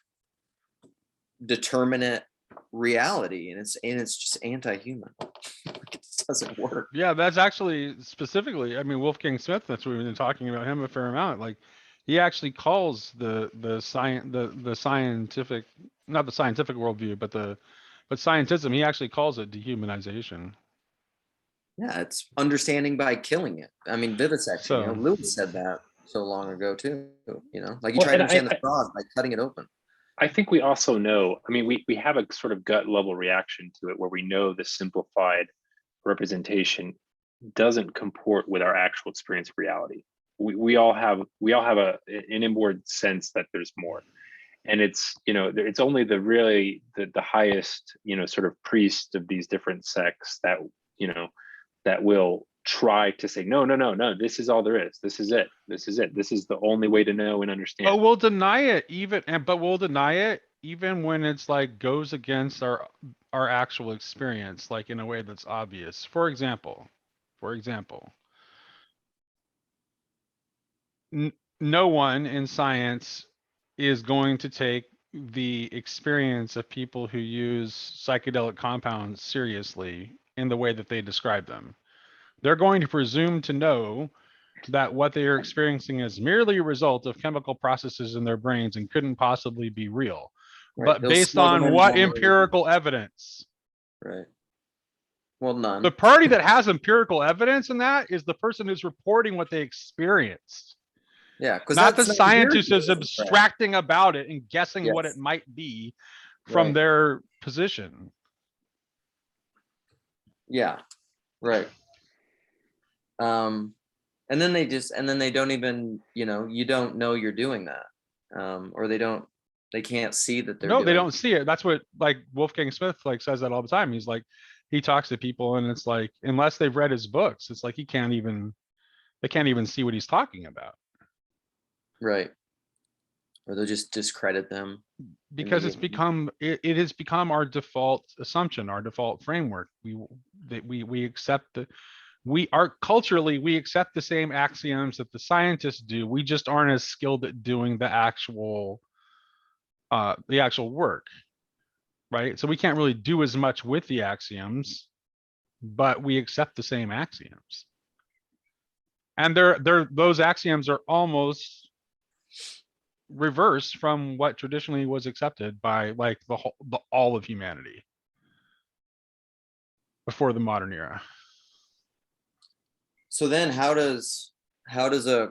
S2: determinate reality, and it's just anti-human. It doesn't work.
S1: Yeah, that's actually specifically, I mean, Wolfgang Smith, that's what we've been talking about him a fair amount. Like he actually calls the scientific, not the scientific worldview, but scientism, he actually calls it dehumanization.
S2: Yeah, it's understanding by killing it. I mean, vivisection.
S1: So-
S2: Lewis said that so long ago too. Like you
S3: Well,
S2: try to
S3: and
S2: understand the frog by cutting it open.
S3: I think we also know, I mean, we have a sort of gut level reaction to it where we know the simplified representation doesn't comport with our actual experience of reality. We all have an inward sense that there's more. And it's, it's only the highest, sort of priest of these different sects that, that will try to say, no, this is all there is. This is it. This is it. This is the only way to know and understand.
S1: But we'll deny it even when it's like goes against our actual experience, like in a way that's obvious. For example, no one in science is going to take the experience of people who use psychedelic compounds seriously in the way that they describe them. They're going to presume to know that what they are experiencing is merely a result of chemical processes in their brains and couldn't possibly be real.
S2: Right.
S1: But
S2: They'll
S1: based
S2: smell them
S1: on
S2: in
S1: what
S2: water.
S1: empirical evidence?
S2: Right. Well, none.
S1: The party that has empirical evidence in that is the person who's reporting what they experienced.
S2: Yeah, because
S1: Not the scientist who's abstracting about it and guessing what
S2: Yes.
S1: it might be from
S2: Right.
S1: their position.
S2: Yeah, right. And then they don't even, you don't know you're doing that. Or they can't see that they're
S1: No, they
S2: doing
S1: don't see it. That's what like Wolfgang Smith like says that all the time. He's like, he talks to people and it's like, unless they've read his books, it's like they can't even see what he's talking about.
S2: Right. Or they'll just discredit them.
S1: Because it has become our default assumption, our default framework. We accept that culturally we accept the same axioms that the scientists do. We just aren't as skilled at doing the actual work, right? So we can't really do as much with the axioms, but we accept the same axioms. And those axioms are almost reversed from what traditionally was accepted by like all of humanity before the modern era.
S2: So then how does a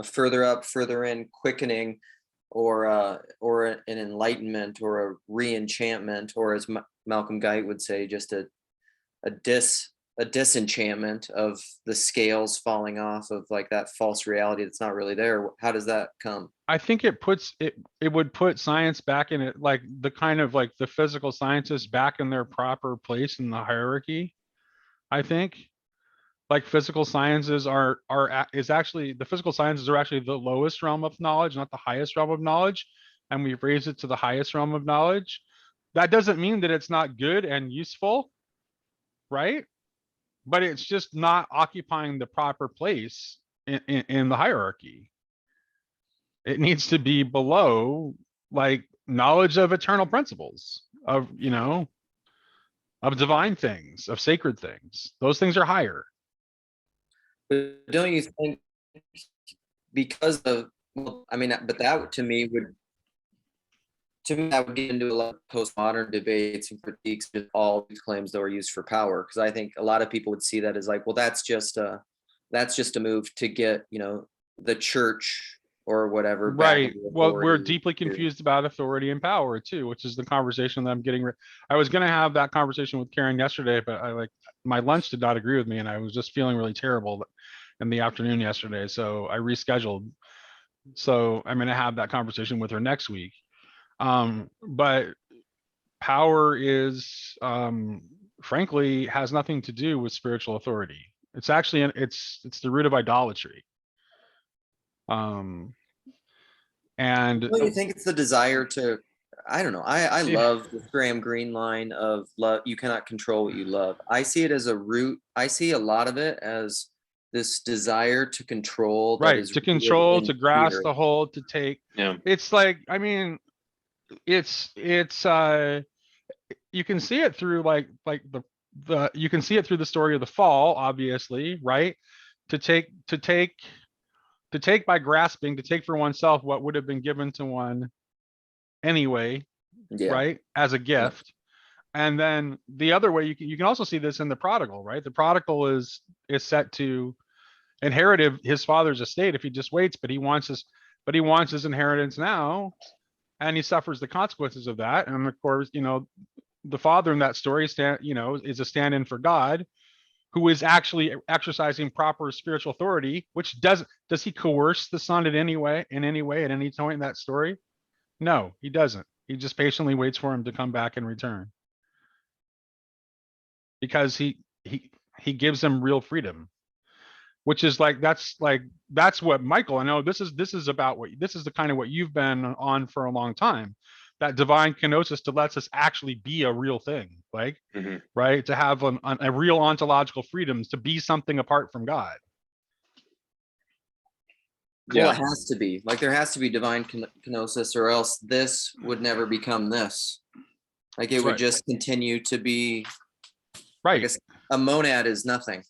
S2: further up, further in quickening or an enlightenment or a re-enchantment, or as Malcolm Guite would say, just a disenchantment of the scales falling off of like that false reality that's not really there. How does that come?
S1: I think it would put science back in it, like the kind of like the physical sciences back in their proper place in the hierarchy. I think like physical sciences the physical sciences are actually the lowest realm of knowledge, not the highest realm of knowledge. And we've raised it to the highest realm of knowledge. That doesn't mean that it's not good and useful, right? But it's just not occupying the proper place in the hierarchy. It needs to be below like knowledge of eternal principles, of of divine things, of sacred things. Those things are higher.
S2: But don't you think because of, well, I mean, but that to me that would get into a lot of postmodern debates and critiques of all these claims that were used for power. Because I think a lot of people would see that as like, well, that's just a move to get, the church or whatever. back
S1: Right.
S2: of the
S1: Well, we're
S2: authority
S1: deeply
S2: to-
S1: confused about authority and power too, which is the conversation that I'm getting. I was going to have that conversation with Karen yesterday, but my lunch did not agree with me, and I was just feeling really terrible in the afternoon yesterday, so I rescheduled. So I'm going to have that conversation with her next week. But power is, frankly, has nothing to do with spiritual authority. It's actually it's the root of idolatry. And
S2: Well, you think it's the desire to, I don't know. I
S1: See-
S2: love the Graham Greene line of love. You cannot control what you love. I see it as a root. I see a lot of it as this desire to control that
S1: right,
S2: is
S1: to
S2: rooted
S1: control,
S2: in
S1: to grasp,
S2: fear.
S1: to hold, to take.
S3: Yeah.
S1: It's like, I mean, it's you can see it through the you can see it through the story of the fall, obviously, right? To take by grasping, to take for oneself what would have been given to one anyway,
S2: Yeah.
S1: right, as a gift. And then the other way, you can also see this in the prodigal, right? The prodigal is set to inherit his father's estate if he just waits, but he wants his inheritance now, and he suffers the consequences of that. And of course, the father in that story is a stand-in for God, who is actually exercising proper spiritual authority, which does he coerce the son in any way at any point in that story? No, he doesn't. He just patiently waits for him to come back and return, because he gives him real freedom, which is that's what Michael, I know this is about this is the kind of what you've been on for a long time, that divine kenosis, to lets us actually be a real thing,
S3: Mhm.
S1: right, to have a real ontological freedoms, to be something apart from God.
S2: Well,
S3: Yeah.
S2: it has to be. Like, there has to be divine kenosis, or else this would never become this. Like, it would
S1: Right.
S2: just continue to be,
S1: Right.
S2: like, a monad is nothing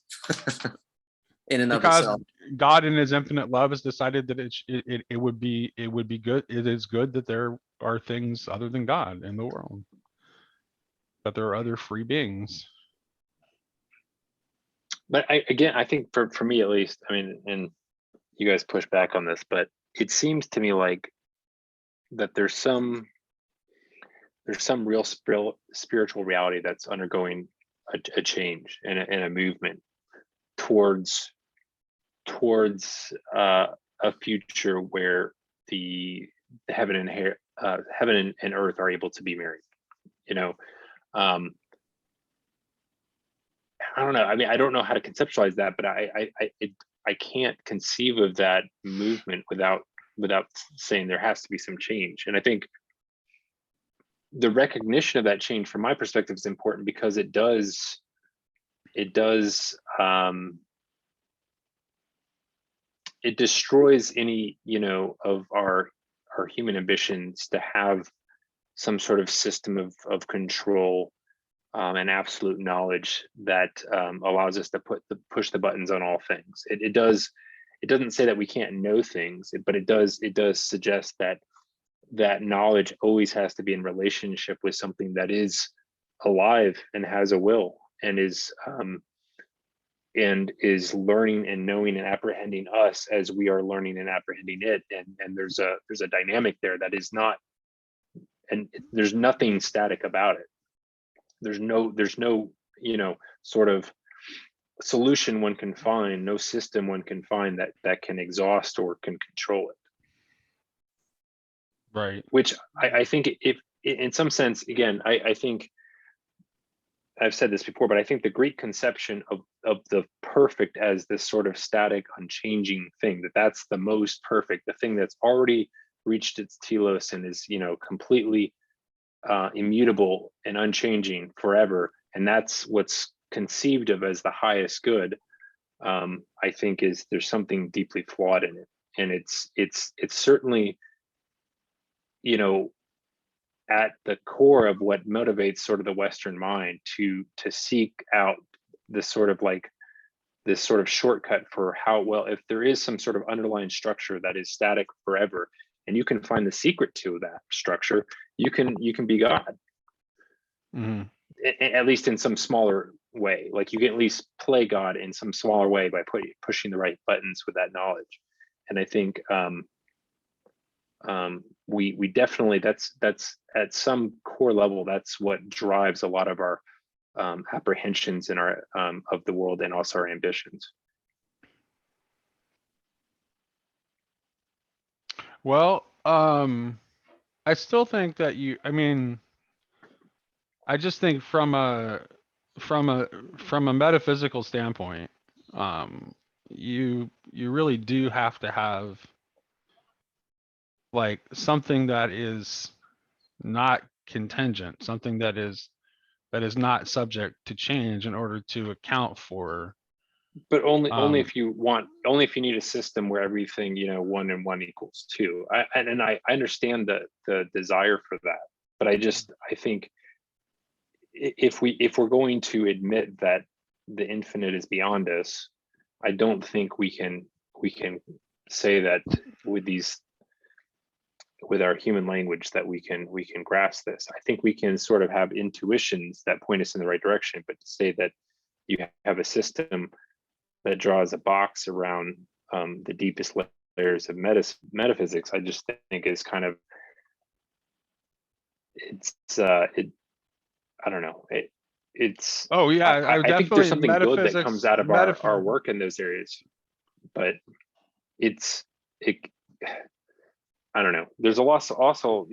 S2: in and of
S1: Because
S2: itself.
S1: God in his infinite love has decided that it would be good. It is good that there are things other than God in the world, that there are other free beings.
S3: But I think for me at least, I mean, and you guys push back on this, but it seems to me like that there's some real spiritual reality that's undergoing a change and a movement towards a future where the heaven and earth are able to be married. I don't know. I mean, I don't know how to conceptualize that, but I can't conceive of that movement without saying there has to be some change. And I think the recognition of that change, from my perspective, is important, because it does it destroys any of our human ambitions to have some sort of system of control and absolute knowledge that allows us to push the buttons on all things. It doesn't say that we can't know things, but it does suggest that knowledge always has to be in relationship with something that is alive and has a will, and is learning and knowing and apprehending us as we are learning and apprehending it. And there's a dynamic there that is not, and there's nothing static about it. There's no sort of solution one can find, no system one can find that can exhaust or can control it.
S1: Right.
S3: Which I think, if in some sense, again, I think I've said this before, but I think the Greek conception of the perfect as this sort of static, unchanging thing, that's the most perfect, the thing that's already reached its telos and is completely immutable and unchanging forever, and that's what's conceived of as the highest good. I think there's something deeply flawed in it, and it's certainly at the core of what motivates sort of the Western mind to seek out this sort of shortcut for how, well, if there is some sort of underlying structure that is static forever, and you can find the secret to that structure, you can be God.
S1: Mhm.
S3: At least in some smaller way. Like, you can at least play God in some smaller way by pushing the right buttons with that knowledge. And I think we definitely, that's at some core level, that's what drives a lot of our apprehensions in our of the world, and also our ambitions.
S1: Well, I still think that I mean, I just think from a metaphysical standpoint, you really do have to have like something that is not contingent, something that is not subject to change in order to account for.
S3: But only if you want, only if you need a system where everything, 1 and 1 equals 2. I understand the desire for that, but I think if we're going to admit that the infinite is beyond us, I don't think we can say that with our human language that we can grasp this. I think we can sort of have intuitions that point us in the right direction, but to say that you have a system that draws a box around the deepest layers of metaphysics, I just think is kind of, I don't know. It's.
S1: Oh yeah,
S3: I think there's
S1: definitely
S3: something good that
S1: metaphysics.
S3: comes out of our work in those areas, but I don't know. There's a lot also,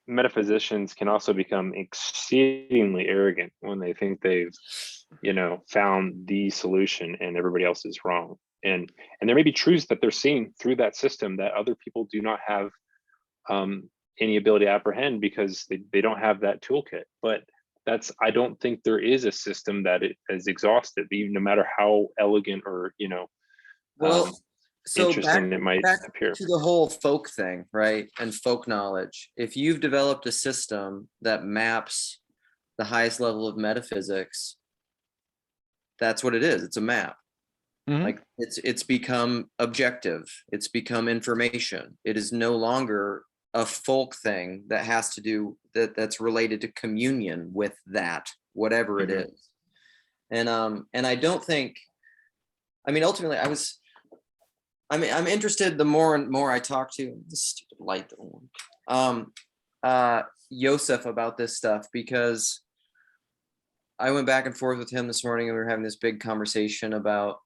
S3: metaphysicians can also become exceedingly arrogant when they think they've, found the solution and everybody else is wrong. And there may be truths that they're seeing through that system that other people do not have any ability to apprehend because they don't have that toolkit. But I don't think there is a system that is exhaustive, even no matter how elegant or,
S2: Well, so
S3: interesting it might appear.
S2: to the whole folk thing, right? And folk knowledge. If you've developed a system that maps the highest level of metaphysics, that's what it is. It's a map.
S1: Mhm.
S2: Like it's become objective. It's become information. It is no longer a folk thing that has to do that's related to communion with that, whatever it is. And I don't think, I mean, ultimately I'm interested the more and more I talk to this stupid light Yosef about this stuff, because I went back and forth with him this morning and we were having this big conversation about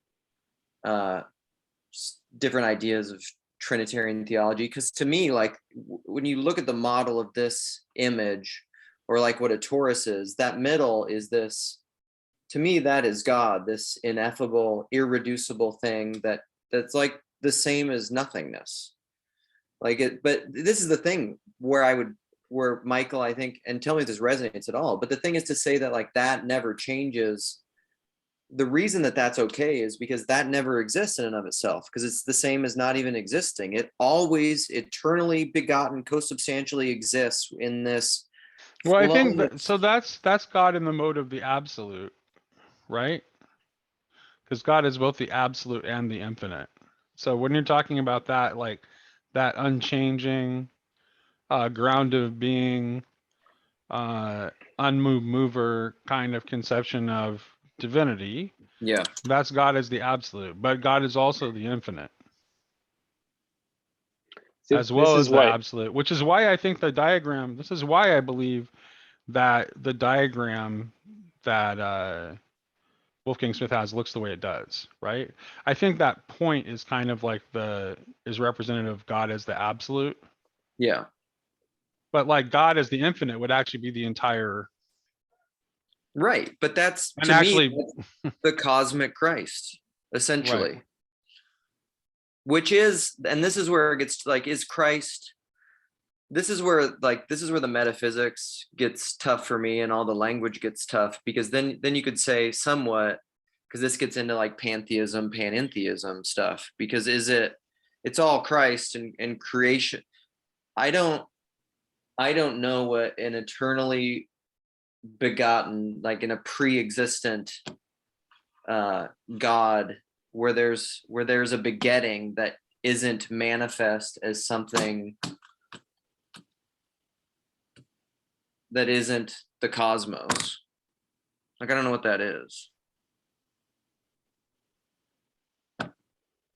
S2: different ideas of Trinitarian theology. Because to me, like when you look at the model of this image, or like what a torus is, that middle is this, to me, that is God, this ineffable, irreducible thing that's like the same as nothingness. Like it, but this is the thing where Michael, I think, and tell me if this resonates at all, but the thing is to say that like that never changes. The reason that that's okay is because that never exists in and of itself, because it's the same as not even existing. It always eternally begotten, co-substantially exists in this.
S1: Well, I think that's God in the mode of the absolute, right? Because God is both the absolute and the infinite. So when you're talking about that, like that unchanging ground of being, unmoved mover kind of conception of divinity,
S2: Yeah,
S1: that's God as the absolute, but God is also the infinite as well as the absolute, which is why I think the diagram, this is why I believe that the diagram that Wolfgang Smith has looks the way it does, right? I think that point is kind of like is representative of God as the absolute.
S2: yeah.
S1: But like God as the infinite would actually be the entire.
S2: Right. But that's,
S1: and
S2: to
S1: actually,
S2: me, the cosmic Christ, essentially.
S1: Right.
S2: Which is, and this is where it gets like, is Christ, this is where the metaphysics gets tough for me and all the language gets tough, because then you could say somewhat, because this gets into like pantheism, panentheism stuff, because it's all Christ and creation. I don't know what an eternally begotten, like in a pre-existent God, where there's a begetting that isn't manifest as something that isn't the cosmos. Like I don't know what that is.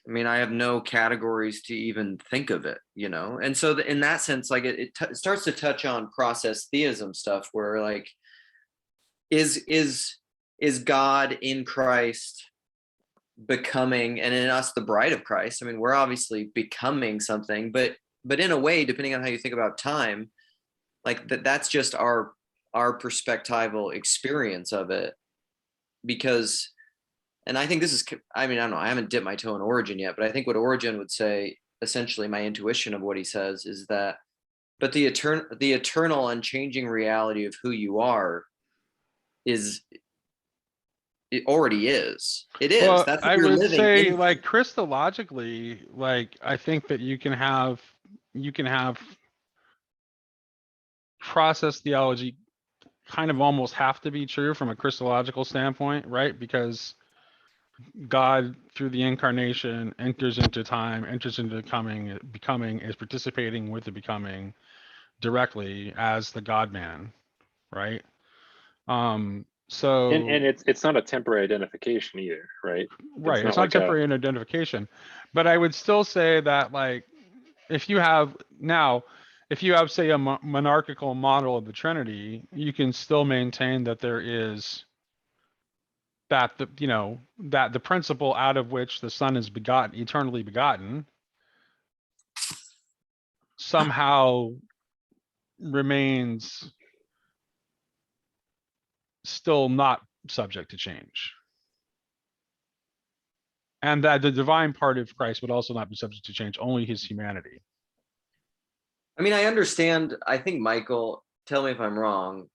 S2: I mean, I have no categories to even think of it, you know? And so in that sense, like it starts to touch on process theism stuff where like, is God in Christ becoming, and in us, the bride of Christ? I mean, we're obviously becoming something, but in a way, depending on how you think about time, like that's just our perspectival experience of it. Because, and I think this is, I mean, I don't know, I haven't dipped my toe in Origin yet, but I think what Origin would say, essentially my intuition of what he says is that, but the eternal unchanging reality of who you are is, it already is. It is.
S1: Well,
S2: That's what
S1: I
S2: you're
S1: would
S2: living
S1: say
S2: in.
S1: like Christologically, like I think that you can have process theology kind of almost have to be true from a Christological standpoint, right? Because God through the incarnation enters into time, enters into becoming, is participating with the becoming directly as the God man, right? So
S3: And it's not a temporary identification either, right? It's
S1: right, it's
S3: not
S1: not
S3: like a,
S1: temporary identification, but I would still say that like if you have say a monarchical model of the Trinity, you can still maintain that there is that that the principle out of which the Son is begotten, eternally begotten, somehow remains still not subject to change. And that the divine part of Christ would also not be subject to change, only his humanity.
S2: I mean, I understand. I think, Michael, tell me if I'm wrong.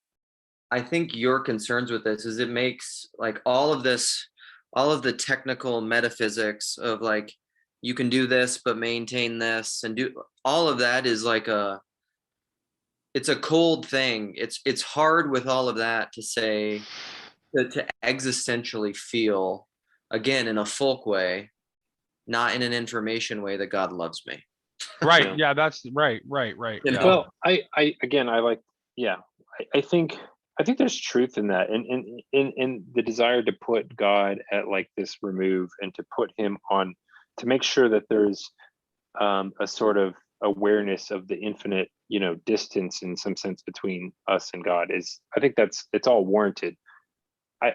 S2: I think your concerns with this is it makes like all of the technical metaphysics of like, you can do this, but maintain this and do all of that is like it's a cold thing. It's hard with all of that to say, to existentially feel, again, in a folk way, not in an information way, that God loves me.
S1: Right.
S3: Yeah.
S1: Yeah, that's right.
S2: You
S1: Yeah.
S2: know?
S3: well, I again, I like, yeah, I think there's truth in that, and in the desire to put God at like this remove and to put him on, to make sure that there's a sort of awareness of the infinite, distance in some sense between us and God is, I think it's all warranted.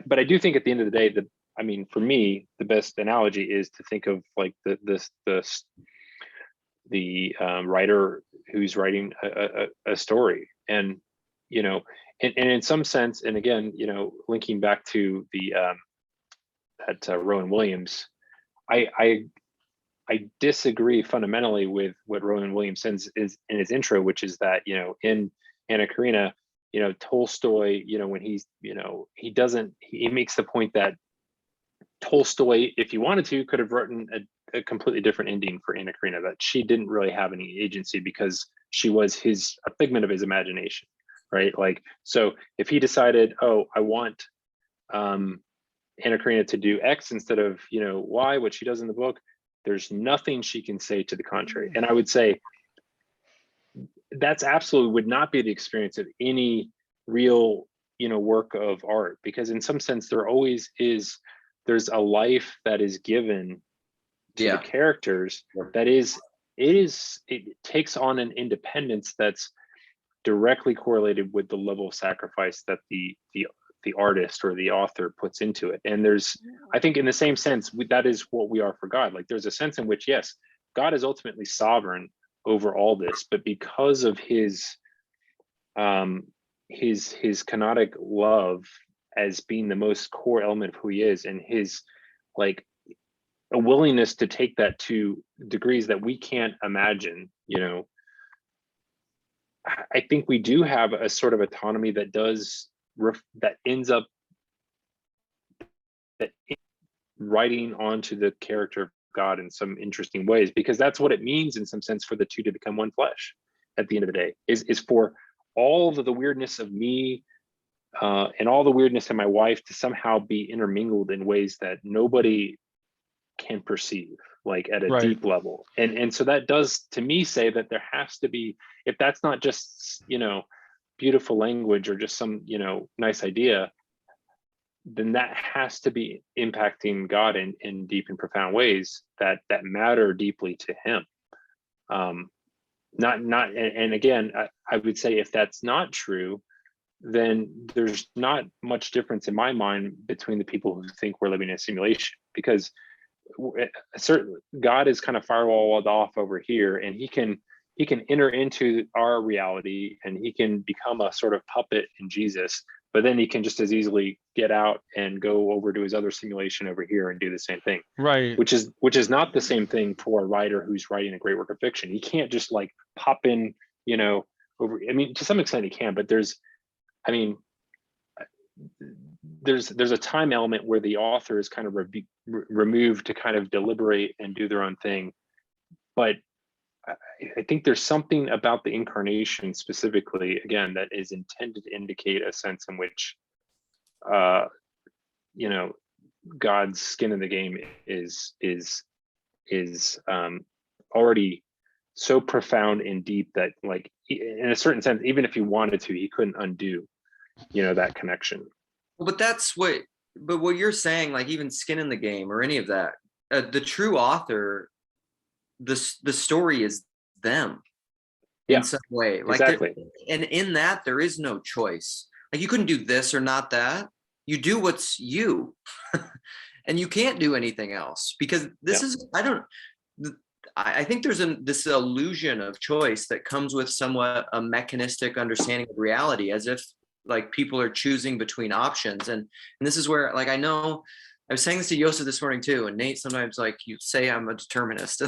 S3: But I do think at the end of the day that, I mean, for me, the best analogy is to think of like the writer who's writing a story, and and in some sense, and again, linking back to the that Rowan Williams, I disagree fundamentally with what Rowan Williams says is in his intro, which is that in Anna Karenina, Tolstoy, when he makes the point that Tolstoy, if he wanted to, could have written a completely different ending for Anna Karenina, that she didn't really have any agency because she was a figment of his imagination, right? Like, so if he decided, oh, I want Anna Karenina to do X instead of Y, what she does in the book, there's nothing she can say to the contrary. And I would say that's absolutely would not be the experience of any real work of art, because in some sense there's a life that is given to the characters that it takes on an independence that's directly correlated with the level of sacrifice that the artist or the author puts into it. And I think in the same sense, that is what we are for God. Like, there's a sense in which, yes, God is ultimately sovereign over all this, but because of his kenotic love as being the most core element of who he is, and his like a willingness to take that to degrees that we can't imagine, I think we do have a sort of autonomy that ends up writing onto the character of God in some interesting ways, because that's what it means in some sense for the two to become one flesh at the end of the day, is for all of the weirdness of me and all the weirdness of my wife to somehow be intermingled in ways that nobody can perceive, like at a deep level. And so that does, to me, say that there has to be, if that's not just beautiful language or just some nice idea, then that has to be impacting God in deep and profound ways that matter deeply to him. And again, I would say if that's not true, then there's not much difference in my mind between the people who think we're living in a simulation, because certainly God is kind of firewalled off over here, and he can enter into our reality, and he can become a sort of puppet in Jesus, but then he can just as easily get out and go over to his other simulation over here and do the same thing.
S1: Right.
S3: Which is not the same thing for a writer who's writing a great work of fiction. He can't just like pop in, over. I mean, to some extent he can, but there's a time element where the author is kind of removed to kind of deliberate and do their own thing. But I think there's something about the incarnation specifically, again, that is intended to indicate a sense in which, God's skin in the game is already so profound and deep that, like, in a certain sense, even if he wanted to, he couldn't undo, that connection.
S2: Well, but what you're saying, like even skin in the game or any of that, the true author, the story is them in some way. Like
S3: exactly.
S2: And in that, there is no choice. Like you couldn't do this or not that. You do what's you. And you can't do anything else, because this is, I think there's this illusion of choice that comes with somewhat a mechanistic understanding of reality, as if like people are choosing between options. And this is where, like, I know I was saying this to Yosef this morning too, and Nate, sometimes like you say I'm a determinist,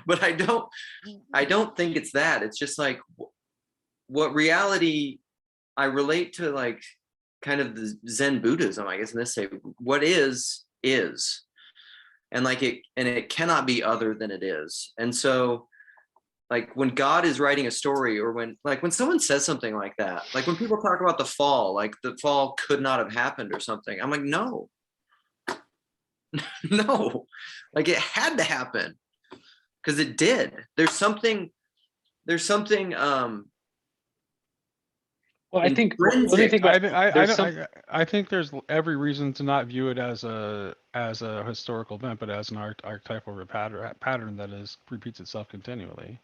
S2: but I don't think it's that. It's just like what reality I relate to, like kind of the Zen Buddhism, I guess, and they say what is, and like it cannot be other than it is. And so like when God is writing a story, or when someone says something like that, like when people talk about the fall, like the fall could not have happened or something, I'm like, no, no, like it had to happen, because it did. There's something
S3: Well, I think
S2: intrinsic.
S1: I think there's every reason to not view it as a historical event, but as an archetypal pattern that repeats itself continually.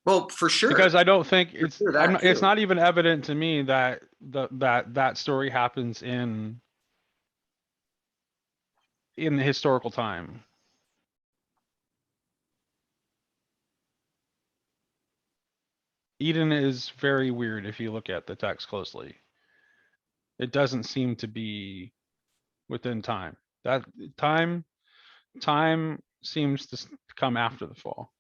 S2: Well, for sure.
S1: Because I don't think it's
S2: it's
S1: not even evident to me that that story happens in the historical time. Eden is very weird if you look at the text closely. It doesn't seem to be within time. That time seems to come after the fall.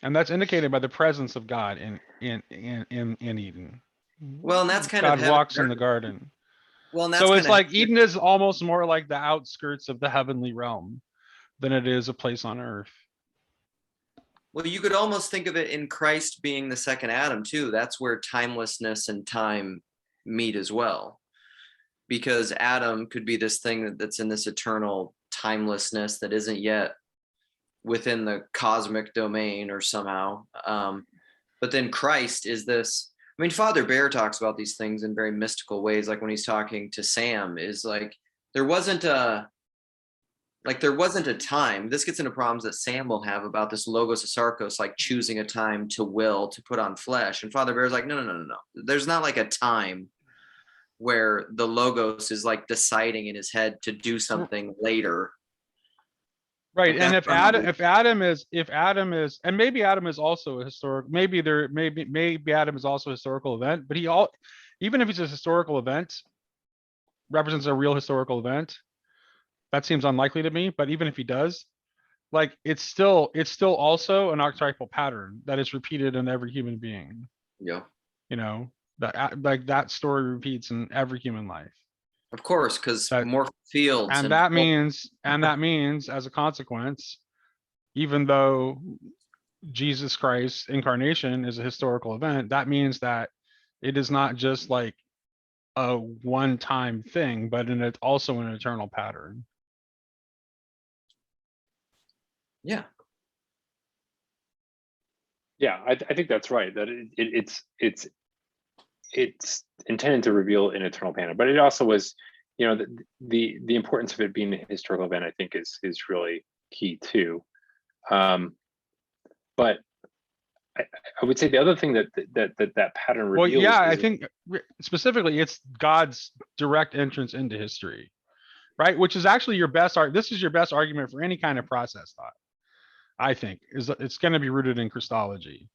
S1: And that's indicated by the presence of God in Eden.
S2: Well, and that's kind
S1: God
S2: of
S1: walks in the garden.
S2: Well, and that's
S1: so it's like Eden is almost more like the outskirts of the heavenly realm than it is a place on earth.
S2: Well, you could almost think of it in Christ being the second Adam too. That's where timelessness and time meet as well. Because Adam could be this thing that's in this eternal timelessness that isn't yet within the cosmic domain or somehow. But then Christ is this, I mean, Father Bear talks about these things in very mystical ways. Like when he's talking to Sam, is like, there wasn't a time. This gets into problems that Sam will have about this logos of sarkos, like choosing a time to will to put on flesh. And Father Bear's like, no. There's not like a time where the logos is like deciding in his head to do something later.
S1: Right. And if Adam is, and maybe Adam is also a historical, maybe Adam is also a historical event, but even if he's a historical event, represents a real historical event, that seems unlikely to me. But even if he does, like, it's still also an archetypal pattern that is repeated in every human being.
S2: Yeah.
S1: That like that story repeats in every human life.
S2: Of course, because more fields.
S1: And that means as a consequence, even though Jesus Christ's incarnation is a historical event, that means that it is not just like a one-time thing, but it's also an eternal pattern.
S2: Yeah.
S3: Yeah, I think that's right. That it's intended to reveal an eternal pattern, but it also was, you know, the importance of it being a historical event, I think is really key too. But I would say the other thing that pattern
S1: Well,
S3: reveals
S1: yeah, I
S3: is,
S1: think specifically it's God's direct entrance into history, right? Which is actually your best art. This is your best argument for any kind of process thought. I think is it's going to be rooted in Christology,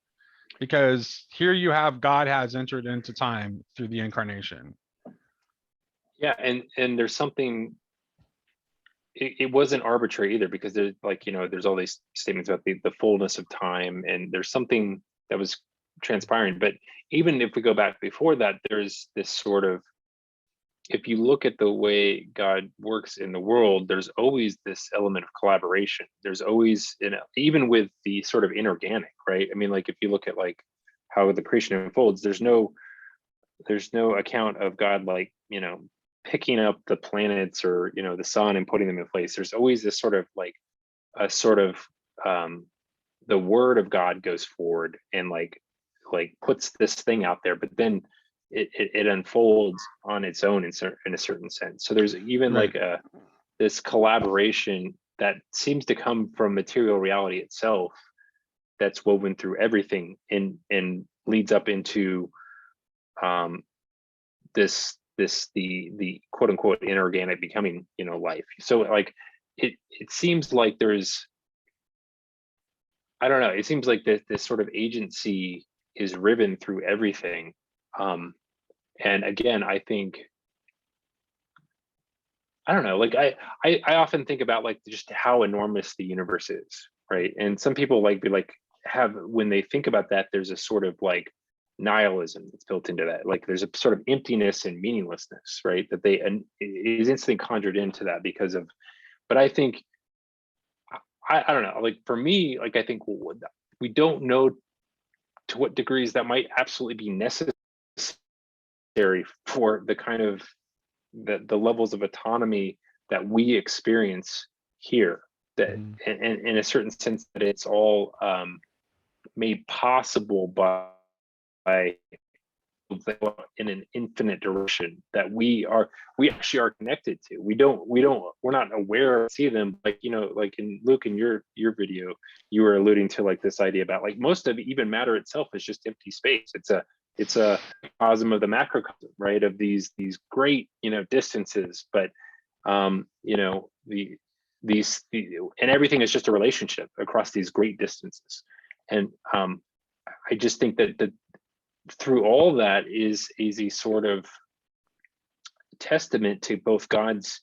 S1: because here you have God has entered into time through the incarnation.
S3: yeah, and there's something. It wasn't arbitrary either, because there's, like, you know, there's all these statements about the fullness of time, and there's something that was transpiring. But even if we go back before that, there's this sort of, if you look at the way God works in the world, there's always this element of collaboration. There's always, even with the sort of inorganic, right? I mean, like, if you look at like how the creation unfolds, there's no account of God, like, you know, picking up the planets or, you know, the sun and putting them in place. There's always this sort of like a sort of the word of God goes forward and like puts this thing out there, but then it unfolds on its own in a certain sense. So there's even
S1: Right.
S3: like this collaboration that seems to come from material reality itself, that's woven through everything and leads up into the quote unquote inorganic becoming, you know, life. So like it seems like there's, I don't know, it seems like this sort of agency is riven through everything. And again, I think, I don't know, like I often think about like just how enormous the universe is, right? And some people like be like have, when they think about that, there's a sort of like nihilism that's built into that. Like there's a sort of emptiness and meaninglessness, right? That they, and it is instantly conjured into that because of, but I think, I don't know, like for me, like I think we don't know to what degrees that might absolutely be necessary for the kind of the levels of autonomy that we experience here, that and in a certain sense that it's all made possible by in an infinite direction that we actually are connected to. We're not aware see them, like, you know, like in Luke, in your video, you were alluding to like this idea about like most of even matter itself is just empty space. It's a cosm of the macrocosm, right? Of these great, you know, distances, but you know, and everything is just a relationship across these great distances. And I just think that through all that is a sort of testament to both God's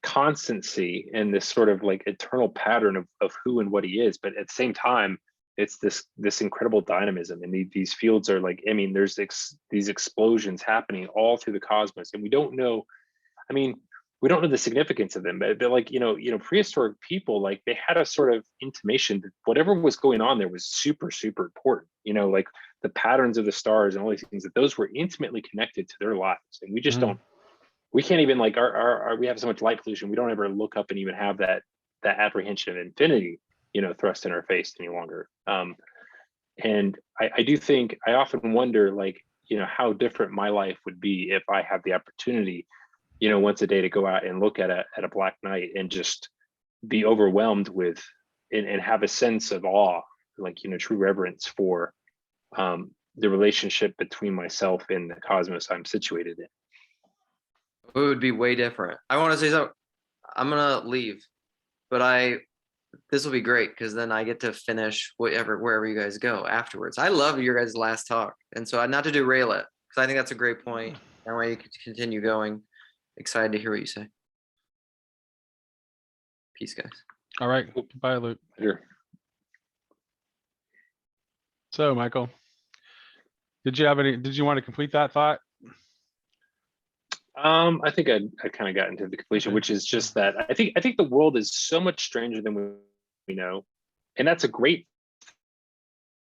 S3: constancy and this sort of like eternal pattern of who and what he is, but at the same time it's this incredible dynamism, and these fields are like, I mean, there's these explosions happening all through the cosmos, and we don't know, I mean, we don't know the significance of them, but like, you know, prehistoric people, like they had a sort of intimation that whatever was going on there was super important, you know, like the patterns of the stars and all these things, that those were intimately connected to their lives. And we just don't, we can't even like we have so much light pollution, we don't ever look up and even have that apprehension of infinity, you know, thrust in our face any longer. And I do think, I often wonder, like, you know, how different my life would be if I had the opportunity, you know, once a day to go out and look at a black night and just be overwhelmed with and have a sense of awe, like, you know, true reverence for the relationship between myself and the cosmos I'm situated in.
S2: It would be way different. I want to say something. I'm gonna leave, but this will be great because then I get to finish wherever you guys go afterwards. I love your guys' last talk, and so not to derail it, because I think that's a great point. That way you can continue going. Excited to hear what you say. Peace, guys.
S1: All right. Bye, Luke.
S3: Sure.
S1: So, Michael, did you want to complete that thought?
S3: I think I kind of got into the completion, which is just that I think the world is so much stranger than we know, and that's a great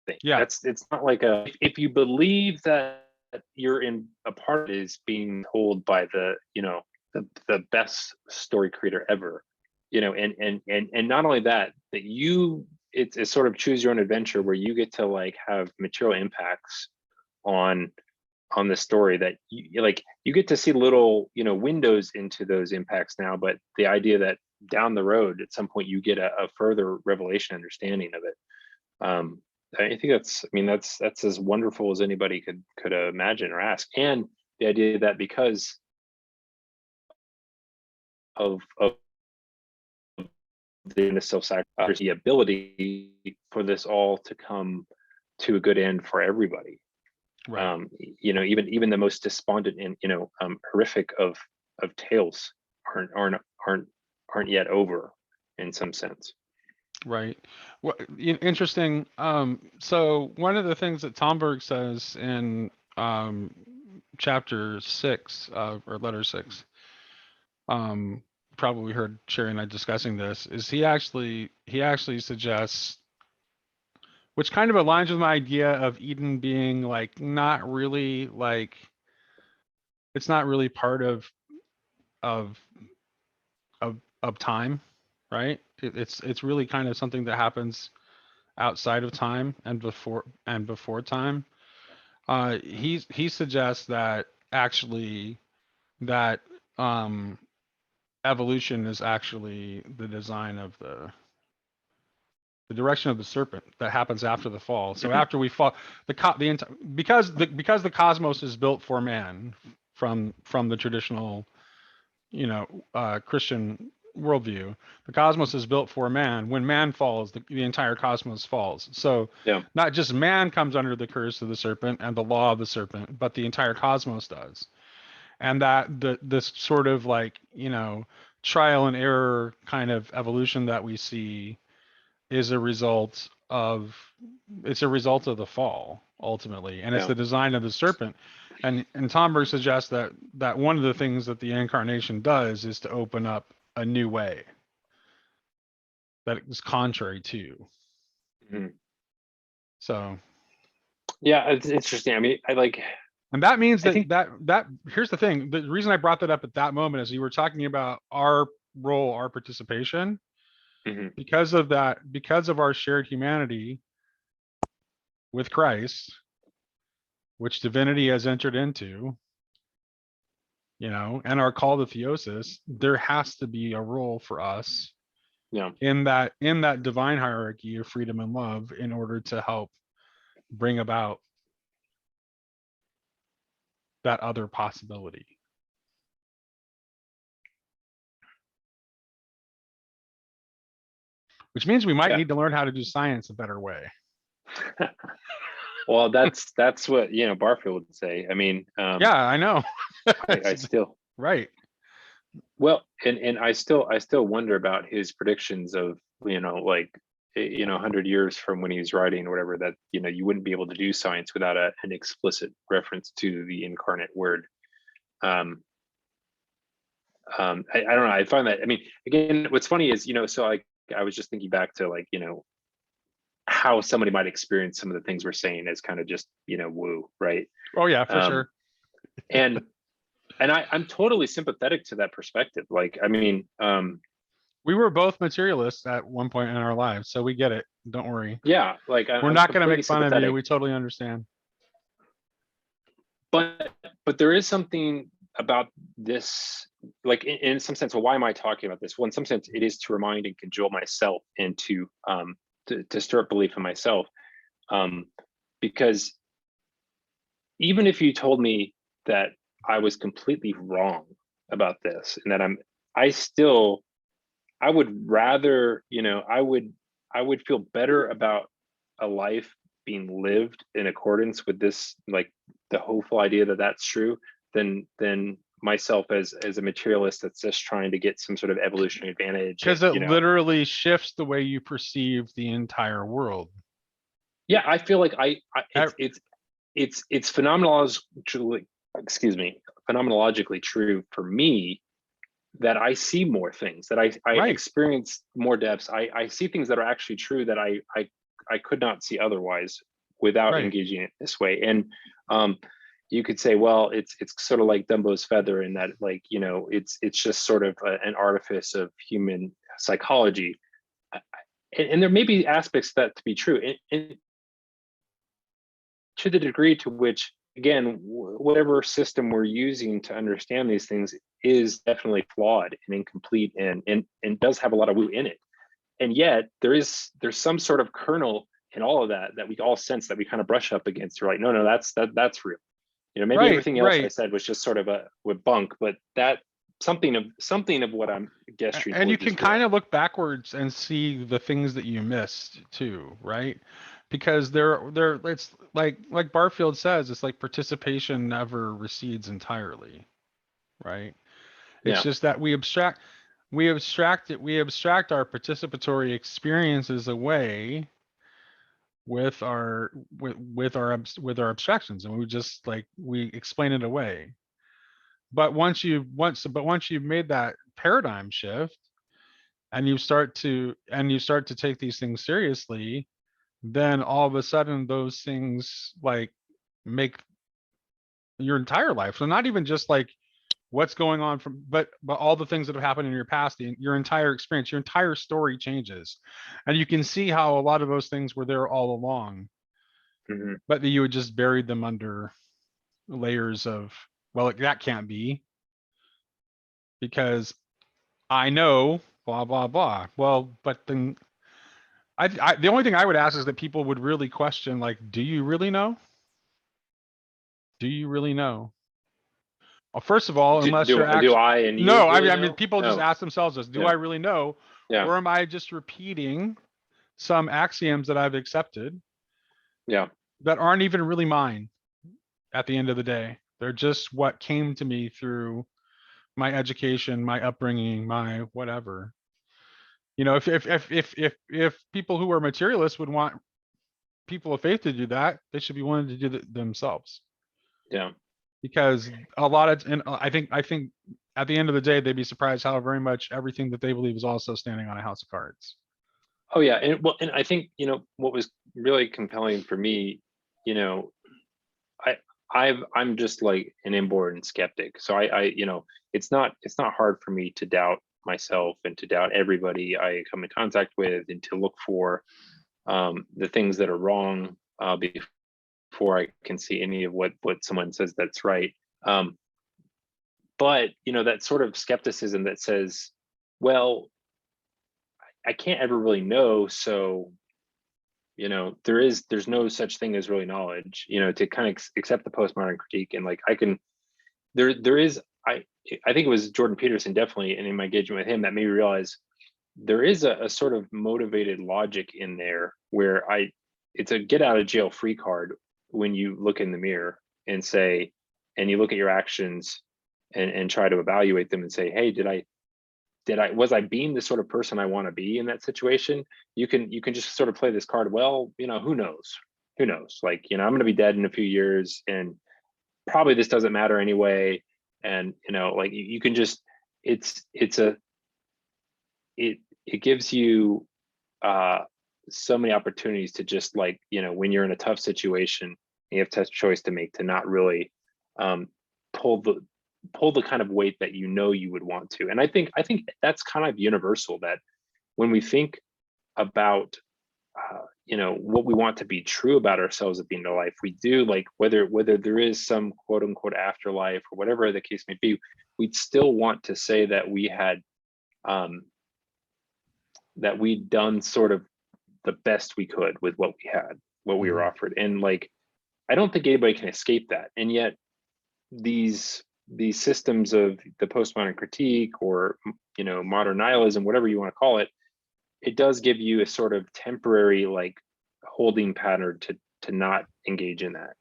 S3: thing.
S1: Yeah,
S3: it's not like if you believe that you're in a part is being told by the, you know, the best story creator ever, you know, and not only that it's sort of choose your own adventure where you get to like have material impacts on the story that you get to see little, windows into those impacts now, but the idea that down the road at some point you get a further revelation understanding of it. I think that's as wonderful as anybody could imagine or ask. And the idea that because of the self-sacrifice, the ability for this all to come to a good end for everybody.
S1: Right.
S3: Even the most despondent and horrific of tales aren't yet over in some sense.
S1: Right. Well, interesting. So one of the things that Tomberg says in chapter 6 or letter 6, probably heard Sherry and I discussing this, is he actually suggests, which kind of aligns with my idea of Eden being like not really like, it's not really part of time, right? It's really kind of something that happens outside of time and before time. He suggests that actually that evolution is actually the design of the direction of the serpent that happens after the fall. So after we fall, because the cosmos is built for man from the traditional, Christian worldview, the cosmos is built for man. When man falls, the entire cosmos falls. So
S3: Yeah.
S1: not just man comes under the curse of the serpent and the law of the serpent, but the entire cosmos does. And that this sort of like, trial and error kind of evolution that we see is a result of the fall ultimately, and it's
S3: Yeah.
S1: the design of the serpent. And Tomberg suggests that one of the things that the incarnation does is to open up a new way that is contrary to.
S3: Mhm.
S1: So
S3: Yeah, it's interesting. I mean,
S1: and that means
S3: I
S1: that
S3: think-
S1: that here's the thing. The reason I brought that up at that moment is you were talking about our role, our participation.
S3: Mhm.
S1: Because of that, because of our shared humanity with Christ, which divinity has entered into, and our call to theosis, there has to be a role for us
S3: Yeah.
S1: in that divine hierarchy of freedom and love in order to help bring about that other possibility. Which means we might
S3: Yeah.
S1: need to learn how to do science a better way.
S3: Well, that's what Barfield would say. I mean,
S1: Yeah, I know.
S3: I still
S1: Right.
S3: well, and I still wonder about his predictions of 100 years from when he was writing or whatever, that you wouldn't be able to do science without an explicit reference to the incarnate word. I don't know. I find that, I mean, again, what's funny is, so I was just thinking back to how somebody might experience some of the things we're saying as kind of just, woo, right?
S1: Oh yeah, for sure.
S3: And I'm totally sympathetic to that perspective. Like, I mean,
S1: We were both materialists at one point in our lives, so we get it. Don't worry.
S3: yeah, like
S1: We're
S3: I'm
S1: not going to
S3: completely
S1: make fun of you.
S3: sympathetic.
S1: We totally understand.
S3: But there is something about this, like in some sense. Well, why am I talking about this? Well, in some sense, it is to remind and cajole myself and to stir up belief in myself, because even if you told me that I was completely wrong about this and that I would rather, I would feel better about a life being lived in accordance with this, like the hopeful idea that that's true, than myself as a materialist that's just trying to get some sort of evolutionary advantage.
S1: Because it literally shifts the way you perceive the entire world.
S3: Yeah, I feel like it's phenomenologically, phenomenologically true for me, that I see more things, that I
S1: Right.
S3: experience more depths. I see things that are actually true that I could not see otherwise without
S1: Right.
S3: engaging it this way. And you could say, well, it's sort of like Dumbo's feather in that, like, it's just sort of an artifice of human psychology. And there may be aspects of that to be true. And to the degree to which, again, whatever system we're using to understand these things is definitely flawed and incomplete and does have a lot of woo in it. And yet there's some sort of kernel in all of that we all sense, that we kind of brush up against. You're like, no, that's real. Maybe
S1: Right,
S3: everything else I
S1: right.
S3: said was just sort of with bunk, but that something of what I'm gesturing
S1: And you
S3: towards
S1: can
S3: is real.
S1: kind of look backwards and see the things that you missed too, right? Because it's like Barfield says, it's like participation never recedes entirely, right? It's
S3: Yeah.
S1: just that we abstract our participatory experiences away with our abstractions, and we just like we explain it away. But once you've made that paradigm shift, and you start to take these things seriously, then all of a sudden those things like make your entire life. So not even just like what's going on but all the things that have happened in your past, your entire experience, your entire story changes. And you can see how a lot of those things were there all along,
S3: Mhm.
S1: but that you had just buried them under layers of, well, that can't be because I know blah blah blah. Well, but then the only thing I would ask is that people would really question, like, do you really know? Do you really know? Well, first of all, unless you're
S3: Do
S1: actually,
S3: I and you
S1: no,
S3: really
S1: I mean,
S3: know?
S1: people just
S3: No.
S1: ask themselves this, do
S3: Yeah.
S1: I really know?
S3: Yeah.
S1: Or am I just repeating some axioms that I've accepted
S3: Yeah.
S1: that aren't even really mine at the end of the day? They're just what came to me through my education, my upbringing, my whatever. If people who are materialists would want people of faith to do that, they should be wanting to do it themselves.
S3: Yeah.
S1: Because a lot of, and I think at the end of the day, they'd be surprised how very much everything that they believe is also standing on a house of cards.
S3: Oh yeah. And I think, what was really compelling for me, you know, I I'm just like an inborn skeptic. So it's not hard for me to doubt myself and to doubt everybody I come in contact with, and to look for the things that are wrong before I can see any of what someone says that's right. But that sort of skepticism that says, well, I can't ever really know, so there's no such thing as really knowledge, to kind of accept the postmodern critique. And like I can there is I think it was Jordan Peterson, definitely, and in my engagement with him, that made me realize there is a sort of motivated logic in there, where it's a get out of jail free card when you look in the mirror and say, and you look at your actions and try to evaluate them and say, hey, was I being the sort of person I want to be in that situation? You can just sort of play this card. Well, who knows, like, I'm going to be dead in a few years, and probably this doesn't matter anyway. And like, you can just, it gives you so many opportunities to just, like, when you're in a tough situation, you have tough choice to make, to not really um pull the kind of weight that you would want to. And I think that's kind of universal, that when we think about what we want to be true about ourselves at the end of life, we do, like, whether there is some quote unquote afterlife or whatever the case may be, we'd still want to say that we had that we'd done sort of the best we could with what we had, what we were offered. And like, I don't think anybody can escape that. And yet these systems of the postmodern critique, or modern nihilism, whatever you want to call it, it does give you a sort of temporary, like, holding pattern to not engage in that,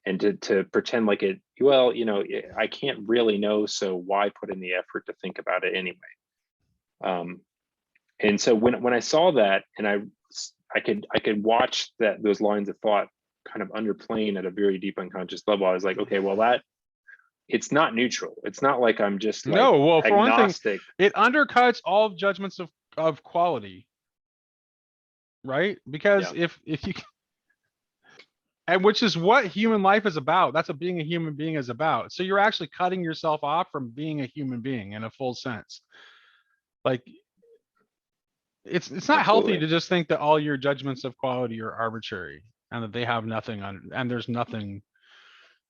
S3: and to pretend like I can't really know, so why put in the effort to think about it anyway. And so when I saw that, and I could watch those lines of thought kind of underplaying at a very deep unconscious level, I was like, okay, well, that it's not neutral. It's not like I'm just like
S1: No, well, for one thing,
S3: agnostic.
S1: it undercuts all judgments of quality, right? Because
S3: Yeah.
S1: if you, and which is what human life is about. That's what being a human being is about. So you're actually cutting yourself off from being a human being in a full sense. Like, it's not healthy
S3: Absolutely.
S1: to just think that all your judgments of quality are arbitrary. and that they have nothing on, and there's nothing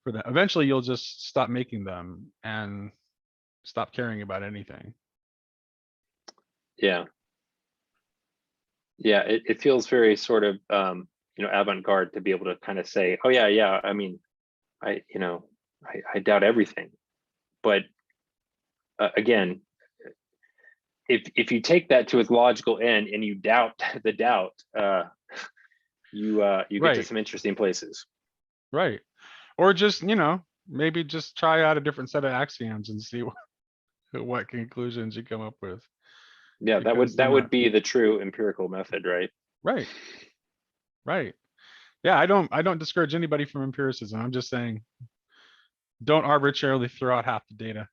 S1: for that. Eventually you'll just stop making them and stop caring about anything.
S3: Yeah. Yeah, it feels very sort of avant-garde to be able to kind of say, oh yeah, I mean, I doubt everything. But again, if you take that to its logical end and you doubt the doubt, you get to
S1: Right.
S3: some interesting places.
S1: Right. Or just, maybe just try out a different set of axioms and see what conclusions you come up with.
S3: Yeah,
S1: Because,
S3: that would be the true empirical method, right?
S1: Right. Right. Yeah, I don't discourage anybody from empiricism. I'm just saying, don't arbitrarily throw out half the data.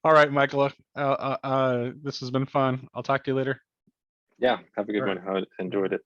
S1: All right, Michael. This has been fun. I'll talk to you later.
S3: Yeah, have a good
S1: All
S3: one.
S1: right.
S3: I enjoyed it.